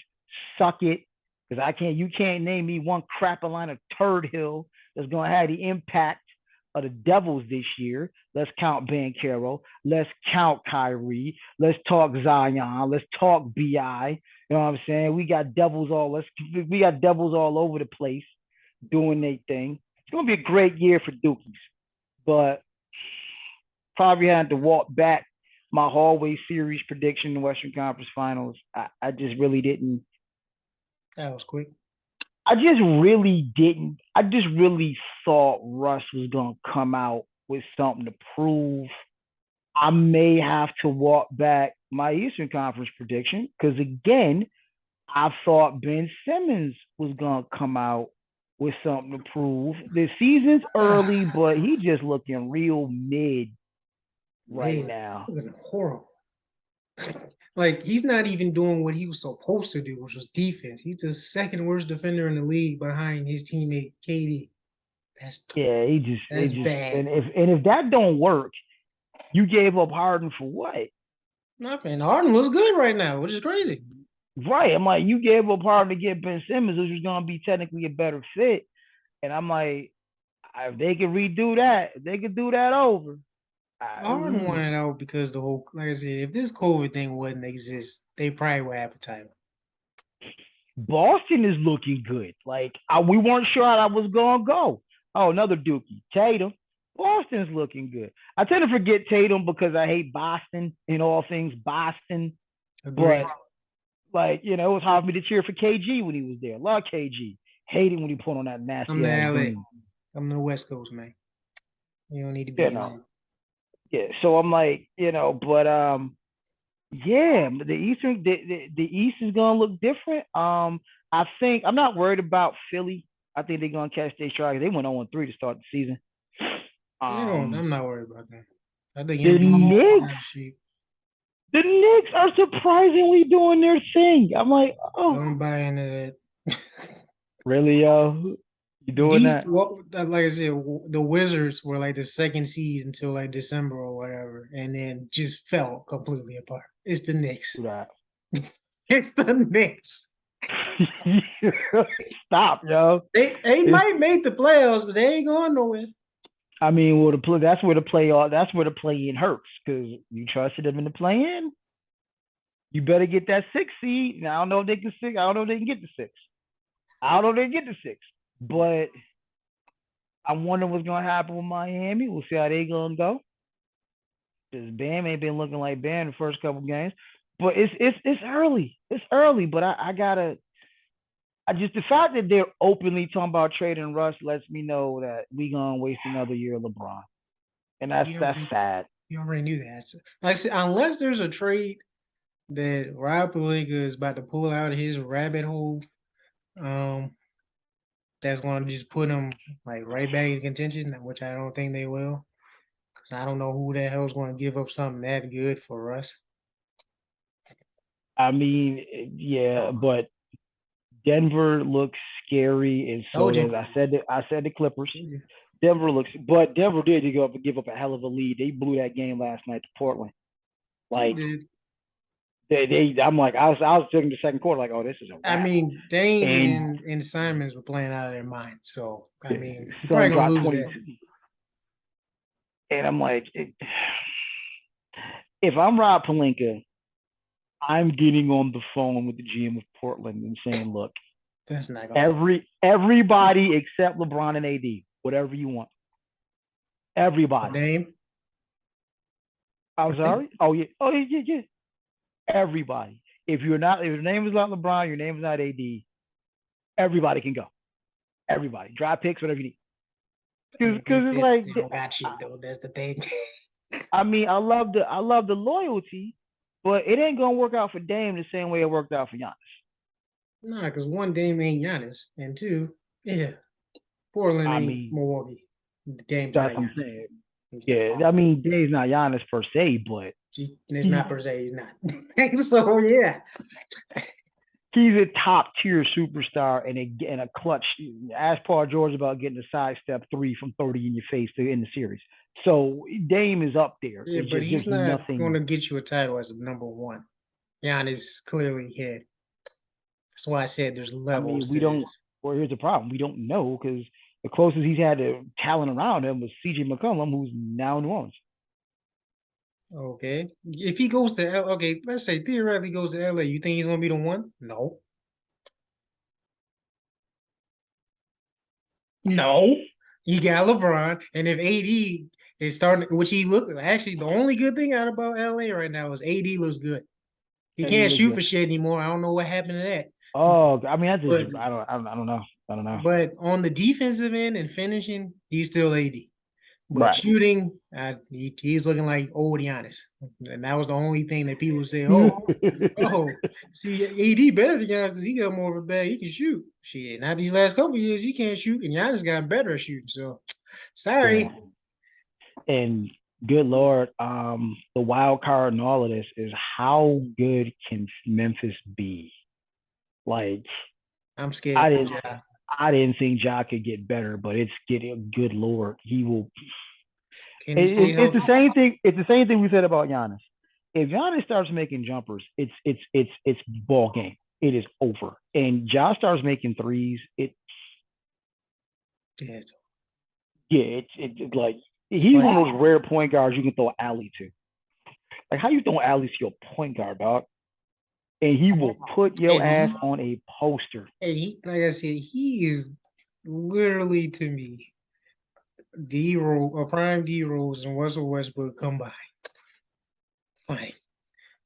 suck it. Because you can't name me one Crapalina turd hill that's gonna have the impact of the Devils this year. Let's count Bankero. Let's count Kyrie. Let's talk Zion. Let's talk Bi. You know what I'm saying? We got devils all over the place doing their thing. It's gonna be a great year for Dookies, but probably had to walk back my hallway series prediction in the Western Conference Finals. I just really didn't. That was quick. I just really didn't. I just really thought Russ was gonna come out with something to prove. I may have to walk back my Eastern Conference prediction because again, I thought Ben Simmons was gonna come out with something to prove. The season's early, but he just looking real mid right Man, now. looking horrible. Like he's not even doing what he was supposed to do, which was defense. He's the second worst defender in the league behind his teammate KD. That's Yeah, that's bad. if that don't work, you gave up Harden for what? Nothing. Harden looks good right now, which is crazy. Right. I'm like, you gave up Harden to get Ben Simmons, which was gonna be technically a better fit. And I'm like, if they could redo that, if they could do that over. Harden wanted out because the whole, like I said, if this COVID thing wouldn't exist, they probably would have a title. Boston is looking good. Like we weren't sure how that was gonna go. Oh, another Dookie, Tatum. Boston's looking good. I tend to forget Tatum because I hate Boston in all things Boston. Agreed. But like it was hard for me to cheer for KG when he was there. Love KG. Hate him when he put on that I'm nasty the ass LA. beam. I'm the West Coast, man. You don't need to You be in know. there. Yeah. So I'm like, but yeah, the Eastern the East is gonna look different. I think I'm not worried about Philly. I think they're gonna catch their stride. They went 0-3 to start the season. You know, Um, I'm not worried about that. I think the Embiid is Knicks, out of shape. the Knicks are surprisingly doing their thing. I'm like, I oh, don't buy into that. really, yo? You doing These, that? like I said, the Wizards were like the second seed until like December or whatever, and then just fell completely apart. It's the Do Knicks. that. It's the Knicks. Stop, yo. They It's, might make the playoffs, but they ain't going nowhere. I mean, well, that's where the play in hurts because you trusted them in the play in. You better get that 6 seed. Now I don't know if they can six. I don't know if they can get the six. I don't know if they can get the six. But I wonder what's gonna happen with Miami. We'll see how they gonna go. Because Bam ain't been looking like Bam the first couple games. But it's early. It's early. But I gotta I just the fact that they're openly talking about trading Russ lets me know that we gonna waste another year of LeBron. And You that's already, sad. you already knew that. So, like I said, unless there's a trade that Rob Pelinka is about to pull out of his rabbit hole, um, that's going to just put him like right back in contention, which I don't think they will. Because I don't know who the hell is going to give up something that good for us. I mean, yeah, but Denver looks scary, and so Told you. does I said the Clippers. Denver looks, but Denver did give up a hell of a lead. They blew that game last night to Portland. They Like did. I'm like, I was thinking the second quarter, like, oh, this is a I wrap. mean, Dame And and Simons were playing out of their mind. So, I mean, you're probably Sun going to dropped lose that. 22. And I'm like, if I'm Rob Palinka, I'm getting on the phone with the GM of Portland and saying, look, That's not going to everybody except LeBron and AD, whatever you want. Everybody. Dame? I'm sorry. Yeah. Everybody. If your name is not LeBron, your name is not AD, everybody can go. Everybody. Draft picks, whatever you need. Because it's like they don't got you though. That's the thing. I mean, I love the loyalty, but it ain't gonna work out for Dame the same way it worked out for Giannis. Nah, because one, Dame ain't Giannis, and two, yeah, Portland I ain't mean, Milwaukee. The game's not that's a what I'm Giannis. saying. He's not. Yeah, I mean, Dame's not Giannis per se, but It's he not per se. He's not. So yeah, he's a top tier superstar and a clutch. Ask Paul George about getting a sidestep three from 30 in your face to end the series. So Dame is up there. yeah, It's but just he's there's not going nothing. to get you a title as a number one. Giannis clearly hit. That's why I said there's I mean, levels we to don't. this. Well, here's the problem: we don't know because the closest he's had to talent around him was C.J. McCollum, who's now in New Orleans. Okay, if he goes to okay, let's say theoretically goes to LA, you think he's going to be the one? No, no. You got LeBron, and if AD is starting, which he looked actually the only good thing out about LA right now is AD looks good. He And he can't looks shoot good. for shit anymore. I don't know what happened to that. Oh, I mean, But I don't know. I don't know. but on the defensive end and finishing, he's still AD. But Right. shooting, he's looking like old Giannis, and that was the only thing that people say. Oh, see, AD better than Giannis because he got more of a bag. He can shoot. Shit, not these last couple years, he can't shoot, and Giannis got better at shooting. So, Yeah. sorry. And good Lord, the wild card and all of this is how good can Memphis be? Like, I'm scared I for didn't, Ja. I didn't think Ja could get better, but it's getting. Good Lord, he will. Can he stay It's the healthy? same thing. It's the same thing we said about Giannis. If Giannis starts making jumpers, it's ball game. It is over. And Ja starts making threes. Yeah, It's like it's he's like one of those rare point guards you can throw alley to. Like how you throw alley to your point guard, dog? And he will put your and ass he on a poster. and he like I said, he is literally to me D Rose, a prime D Rose and Russell Westbrook combined. Like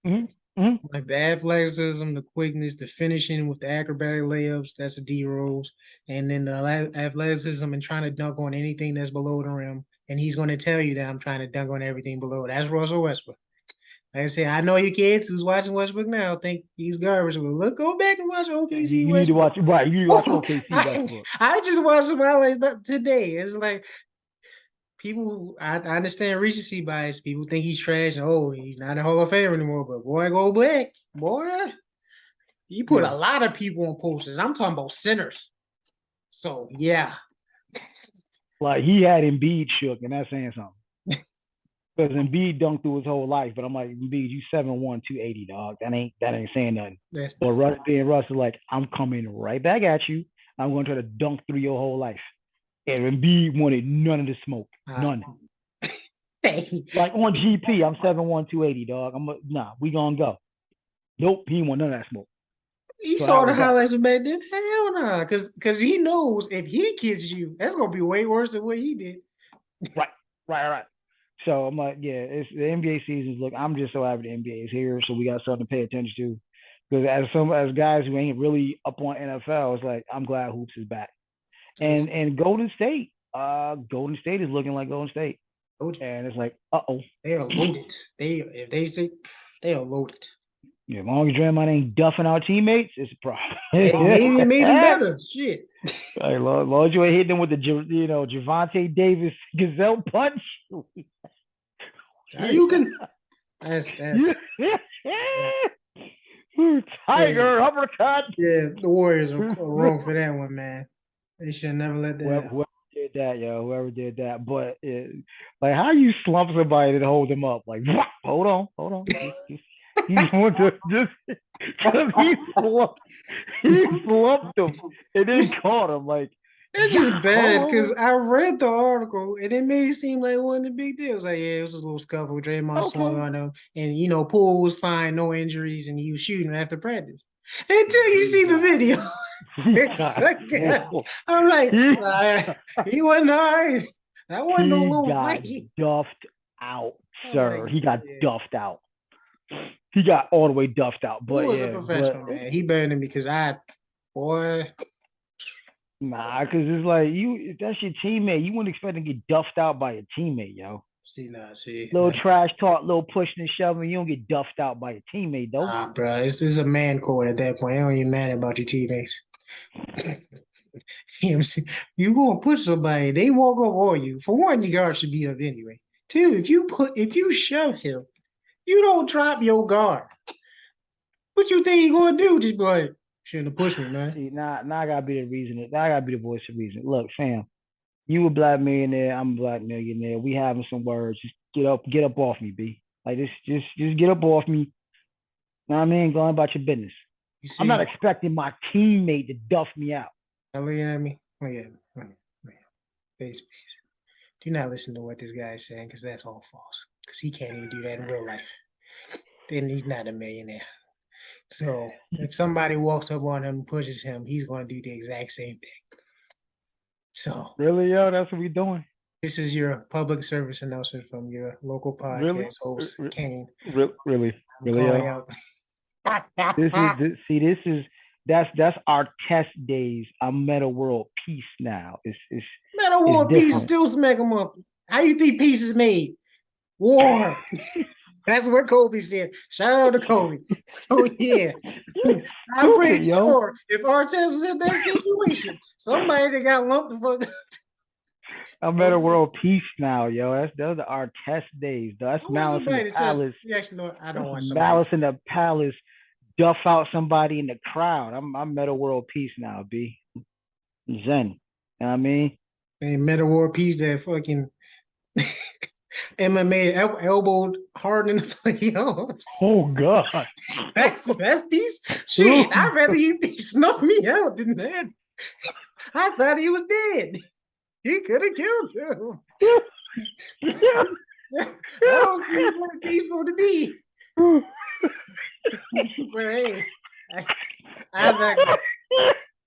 Mm-hmm. Mm-hmm. like the athleticism, the quickness, the finishing with the acrobatic layups, that's a D Rose. And then the athleticism and trying to dunk on anything that's below the rim. And he's going to tell you that I'm trying to dunk on everything below. That's Russell Westbrook. Like I said, I know you kids who's watching Westbrook now think he's garbage. But look, go back and watch OKC You need to Westbrook. watch right. You need to watch OKC I, Westbrook. I just watched some highlights today. It's like people, I understand recency bias. People think he's trash. And, oh, he's not a Hall of Fame anymore. But boy, go back. Boy, he put a Yeah. lot of people on posters. I'm talking about centers. So, yeah. Like he had Embiid shook, and that's saying something. Because Embiid dunked through his whole life, but I'm like, Embiid, you 7'1", 280, dog. That ain't saying nothing. That's But Russ being Russ is like, I'm coming right back at you. I'm going to try to dunk through your whole life. And Embiid wanted none of the smoke. None. hey. Like on GP, I'm 7'1", 280, dog. Nah, we gonna go. Nope, he didn't want none of that smoke. He So that saw the was that. highlights of back then. Hell nah. Cause he knows if he kills you, that's gonna be way worse than what he did. Right. So I'm like, yeah, it's the NBA seasons. Look, I'm just so happy the NBA is here, so we got something to pay attention to. Because as guys who ain't really up on NFL, it's like I'm glad hoops is back. It's And Golden State is looking like Golden State, loaded. and it's like, uh-oh. They are loaded. They if they say they are loaded. Yeah, as long as Draymond ain't duffing our teammates, it's a problem. Hey, maybe it made them better. Shit. Hey, Lord, you ain't hitting them with the Javante Davis gazelle punch. You can. That's Tiger uppercut. yeah. The Warriors are wrong for that one, man. They should never let that happen. Whoever did that, yo, whoever did that. But like, how you slump somebody to hold them up? Like, hold on. He want to just because he slumped him and then caught him. Like, it's just bad because I read the article and it made it seem like one of the big deals. Like, yeah, it was a little scuffle. Draymond swung on him, and Poole was fine, no injuries, and he was shooting after practice. Until you see the video, I'm like, he wasn't all right. That wasn't no little fight. Duffed out, sir. Like, he got duffed out. He got all the way duffed out. But he was a professional, man. He better than me because boy. Nah, because it's like if that's your teammate, you wouldn't expect to get duffed out by a teammate, yo. See. Little trash talk, little pushing and shoving. You don't get duffed out by a teammate, though. Nah, bro. It's a man court at that point. You don't even matter about your teammates. You gonna push somebody, they walk up on you. For one, your guard should be up anyway. Two, if you shove him, you don't drop your guard. What you think he gonna do? Just be like, shouldn't have pushed me, man. See, now I gotta be the reason. Now I gotta be the voice of reason. Look, fam, you a black millionaire, I'm a black millionaire. We having some words. Just get up off me, B. Like just get up off me. Know what I mean? Going about your business. I'm not expecting my teammate to duff me out. Now looking at me. Look at me. Face. Do not listen to what this guy is saying because that's all false. Because he can't even do that in real life. Then he's not a millionaire. So if somebody walks up on him and pushes him, he's going to do the exact same thing. So really, yo, that's what we're doing. This is your public service announcement from your local podcast host, Kane. Really, yo. That's our test days. I'm Meta World Peace now. It's Meta World Peace still smack them up. How you think peace is made? War. That's what Kobe said. Shout out to Kobe. So yeah, I'm pretty sure if Artest was in that situation, somebody that got lumped the fuck. I'm Meta World Peace now, yo. Those are our test days. That's Malice in the Palace. I don't want somebody. Malice in the Palace. Duff out somebody in the crowd. I'm Meta World Peace now, B. Zen. You know what I mean? And Meta World Peace that fucking MMA elbowed hard in the playoffs. Oh God. That's peace? Shit, I'd rather you snuff me out than that. I thought he was dead. He could have killed him. I don't see what peaceful to be. But hey, I'm not.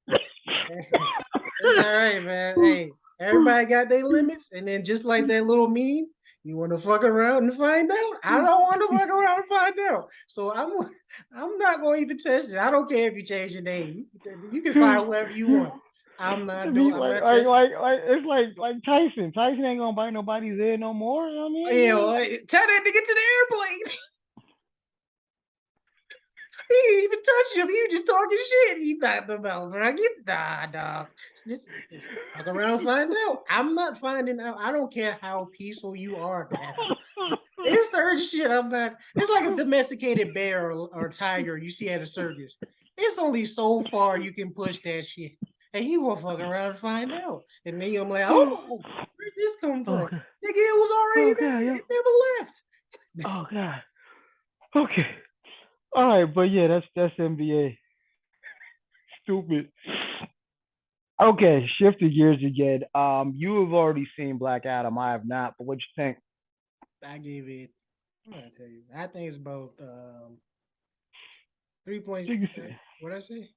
It's all right, man. Hey, everybody got their limits, and then just like that little meme, you want to fuck around and find out. I don't want to fuck around and find out. So I'm not going to even test it. I don't care if you change your name. You can find whoever you want. I'm not doing it's like Tyson. Tyson ain't gonna bite nobody's head no more. You know what I mean? Yeah, tell that nigga to the airplane. He didn't even touch him. He was just talking shit. He thought about, bro. Dog. Just fuck around, find out. I'm not finding out. I don't care how peaceful you are, man. It's certain shit. I'm not. It's like a domesticated bear or tiger you see at a circus. It's only so far you can push that shit. And you gonna fuck around and find out. And then I'm like, oh, where'd this come from? Nigga, it was already there. Yeah. It never left. Oh God. Okay. All right, but yeah, that's NBA. Stupid. Okay, shifting gears again. You have already seen Black Adam. I have not, but what you think? I gave it. I'm gonna tell you. I think it's about 3 points. What I say?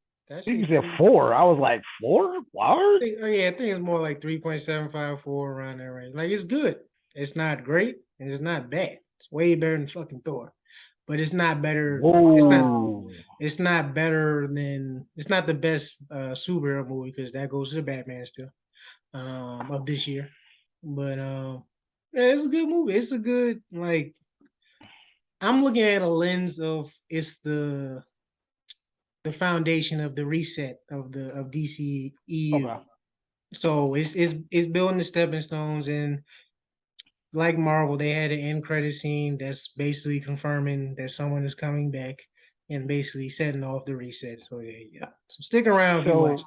You said 4. I was like 4. What? I think it's more like 3.754 around there range. Like it's good. It's not great and it's not bad. It's way better than fucking Thor, but it's not better. It's not. Whoa. It's not better than. It's not the best superhero movie because that goes to the Batman still of this year. But yeah, it's a good movie. It's a good like. I'm looking at a lens of it's the foundation of the reset of DCEU. Okay. So it's building the stepping stones, and like Marvel, they had an end credit scene that's basically confirming that someone is coming back and basically setting off the reset. So yeah, yeah. So stick around if you watch. So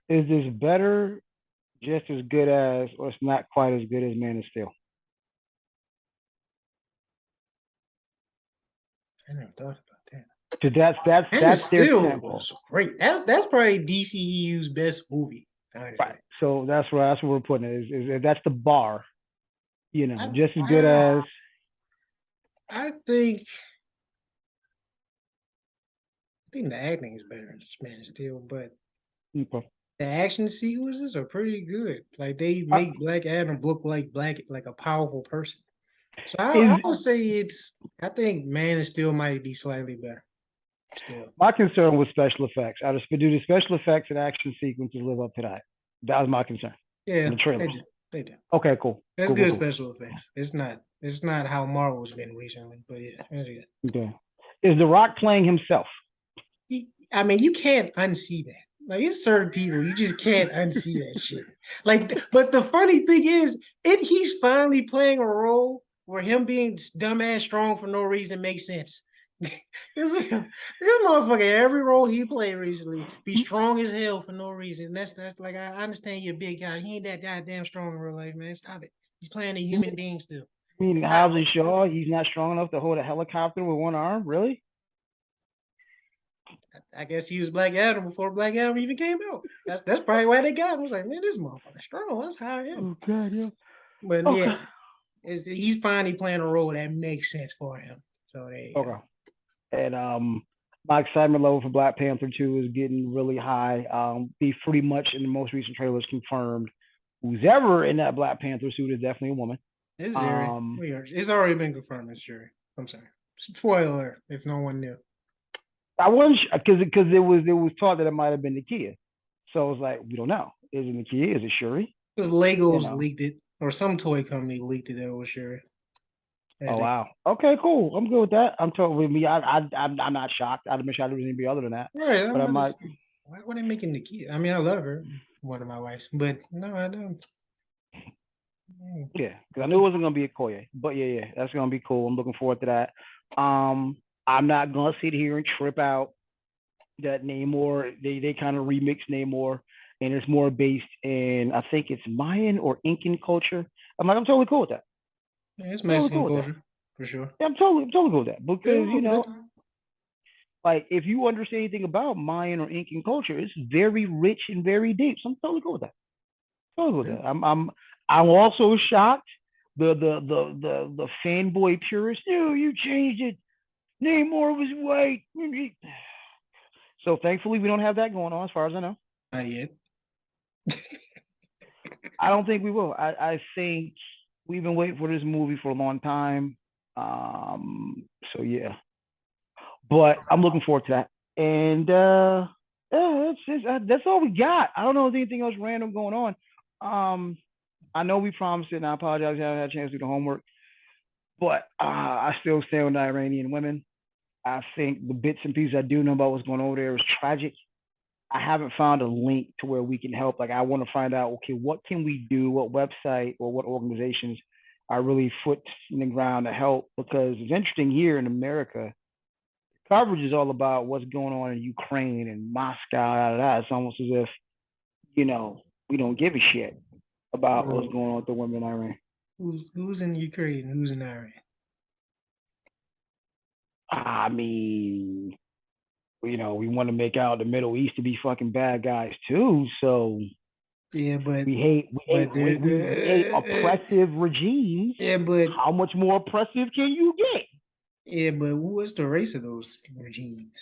is this better, just as good as, or it's not quite as good as Man of Steel? I never thought about that. Because that's And it that's their still tempo. was great. That's probably DCEU's best movie. Honestly, Right. So that's where we're putting it. Is that's the bar, I just as good I, as. I think the acting is better in Man of Steel, but Okay. the action sequences are pretty good. Like they Uh, make Black Adam look like a powerful person. So I Is would say it's. I think Man of Steel might be slightly better. Still, my concern with special effects. Do the special effects and action sequences live up to that? That was my concern in yeah, the they trailers. do. They do. Okay, cool, That's cool, cool, good cool. special effects. It's not. It's not how Marvel's been recently, but yeah, that's good. Okay. Is The Rock playing himself? I mean, you can't unsee that. Like, it's certain people, you just can't unsee that shit. Like, but the funny thing is, he's finally playing a role where him being dumbass strong for no reason makes sense. It's like, this motherfucker, every role he played recently, be strong as hell for no reason. That's like I understand you're a big guy. He ain't that goddamn strong in real life, man. Stop it. He's playing a human being still. I mean, Hobbs and Shaw, he's not strong enough to hold a helicopter with one arm, really? I guess he was Black Adam before Black Adam even came out. That's probably why they got him. I was like, man, this motherfucker strong. Let's hire him. Oh God, yeah. But yeah, Okay. he's finally playing a role that makes sense for him. So there you go. Okay. And my excitement level for Black Panther 2 is getting really high. Be pretty much in the most recent trailers confirmed. Who's ever in that Black Panther suit is definitely a woman. It's Zuri. Um, It's already been confirmed. It's Zuri. I'm sorry. Spoiler if no one knew. I wasn't because it was taught that it might have been Nakia. So I was like, we don't know. Is it Nakia? Is it Shuri? Because You Legos know. leaked it, or some toy company leaked it that it was Zuri. Oh They, wow. Okay, cool. I'm good with that. I'm totally me. I'm not shocked. I'd have been shocked if it was anybody other than that. right. But I'm I about to might. say, why are they making the kid? I mean, I love her, one of my wives, but no, I don't. Yeah, because I knew it wasn't gonna be a Koye, but yeah, that's gonna be cool. I'm looking forward to that. I'm not gonna sit here and trip out that Namor. They kind of remixed Namor, and it's more based in I think it's Mayan or Incan culture. I'm totally cool with that. Yeah, it's Totally Mexican cool with that. culture for sure. Yeah, I'm totally cool with that Yeah, because I'm over that. like if you understand anything about Mayan or Incan culture, it's very rich and very deep. So I'm totally cool with that. Totally cool with Yeah. that. I'm also shocked the fanboy purist. No, you changed it. Namor was white. So thankfully we don't have that going on as far as I know. Not yet. I don't think we will. I think we've been waiting for this movie for a long time. So yeah. But I'm looking forward to that. And yeah, that's all we got. I don't know if there's anything else random going on. I know we promised it, and I apologize I haven't had a chance to do the homework. But I still stand with the Iranian women. I think the bits and pieces I do know about what's going on over there is tragic. I haven't found a link to where we can help. Like I want to find out, okay, what can we do? What website or what organizations are really foot in the ground to help? Because it's interesting here in America, coverage is all about what's going on in Ukraine and Moscow. It's almost as if we don't give a shit about what's Well, going on with the women in Iran. who's in Ukraine? Who's in Iran? I mean, we want to make out the Middle East to be fucking bad guys too. So Yeah, we hate oppressive regimes. yeah, but How much more oppressive can you get? yeah, but who is the race of those regimes?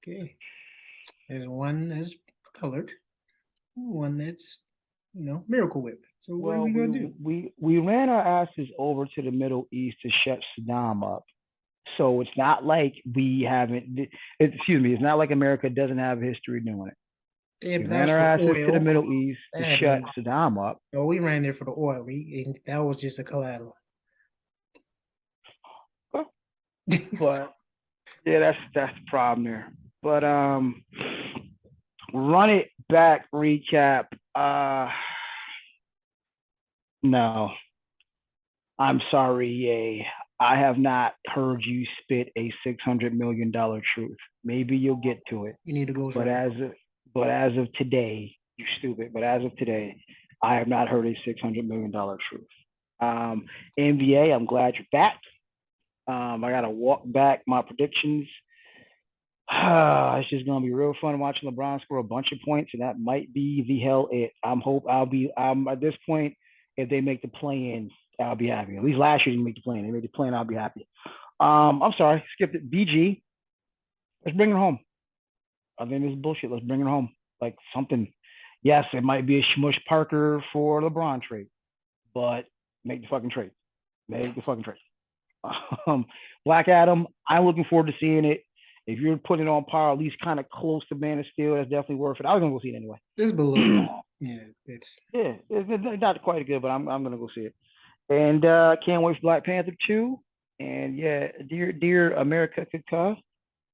Okay, there's one that's colored, one that's Miracle Whip. So what are Well, we gonna do? we ran our asses over to the Middle East to shut Saddam up. So it's not like we haven't. Excuse me. It's not like America doesn't have a history doing it. Yeah, We but that ran was our for asses to the oil. Middle East to That shut ain't. Saddam up. No, we ran there for the oil. And that was just a collateral. So, But yeah, that's the problem there. But run it back recap. No, I'm sorry, yay. I have not heard you spit a $600 million truth. Maybe you'll get to it, you need to go but right. as of today, you stupid. But as of today, I have not heard a $600 million truth. Um, NBA, I'm glad you're back. I got to walk back my predictions. It's just gonna be real fun watching LeBron score a bunch of points, and that might be the hell it. I'm at this point. If they make the play-in, I'll be happy. At least last year they didn't make the play-in. They made the play-in, I'll be happy. I'm sorry, skipped it. BG, let's bring it home. I think this is bullshit. Let's bring it home. Like something. Yes, it might be a Smush Parker for LeBron trade, but make the fucking trade. Make the fucking trade. Um, Black Adam, I'm looking forward to seeing it. If you're putting it on par, at least kind of close to Man of Steel, that's definitely worth it. I was gonna go see it anyway. It's below that. Yeah, it's Yeah, it's not quite good, but I'm gonna go see it. And can't wait for Black Panther 2. And yeah, dear America Kaka,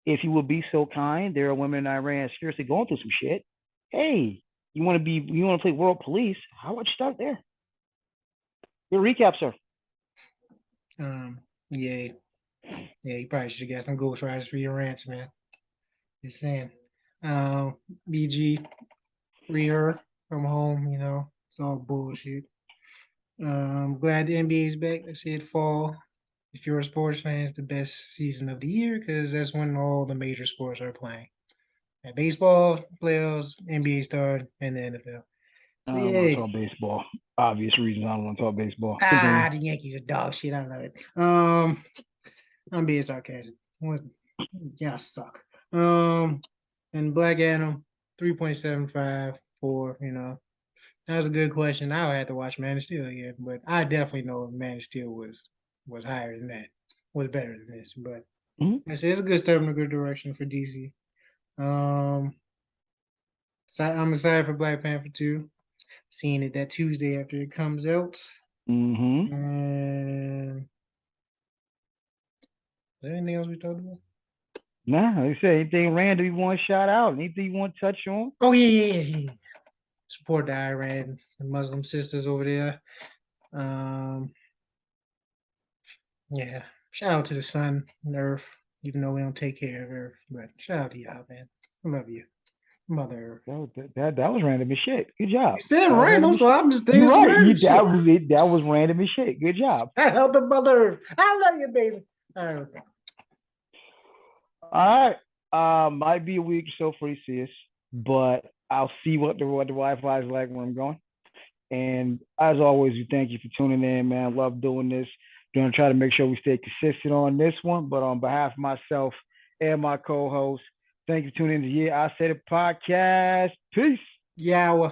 if you would be so kind, there are women in Iran seriously going through some shit. Hey, you want to play world police? How about you start there? Your recap, sir. yeah. Yeah, you probably should have got some Ghost Riders for your ranch, man. Just saying. Um, BG, free her from home, it's all bullshit. Glad the NBA is back. I said fall. If you're a sports fan, it's the best season of the year because that's when all the major sports are playing. And baseball, playoffs, NBA start, and the NFL. I So don't want to yay. talk baseball. Obvious reasons I don't want to talk baseball. Continue. The Yankees are dog shit. I love it. I'm being sarcastic. Yeah, suck. And Black Adam, 3.75 for, that was a good question. I would have to watch Man of Steel again, but I definitely know Man of Steel was higher than that, was better than this. But Mm-hmm. I say it's a good step in a good direction for DC. Um, so I'm excited for Black Panther 2, seeing it that Tuesday after it comes out. Mm-hmm. And is there anything else we talked about? Nah, like I said, anything random you want to shout out, anything you want to touch on? Oh yeah. Support the Iran, the Muslim sisters over there. Um, yeah. Shout out to the sun and earth, even though we don't take care of Earth. But shout out to y'all, man. I love you, Mother Earth. That was random as shit. Good job. You said That was random random, as so shit. I'm just thinking You're some right. random shit. That was it. That was random as shit. Good job. Shout out to Mother Earth. I love you, baby. All right. All right. Might be a week or so before you see us, but I'll see what the Wi-Fi is like when I'm going. And as always, we thank you for tuning in, man. Love doing this. Gonna try to make sure we stay consistent on this one. But on behalf of myself and my co-host, thank you for tuning in to Yeah, I Said It podcast. Peace. Yeah.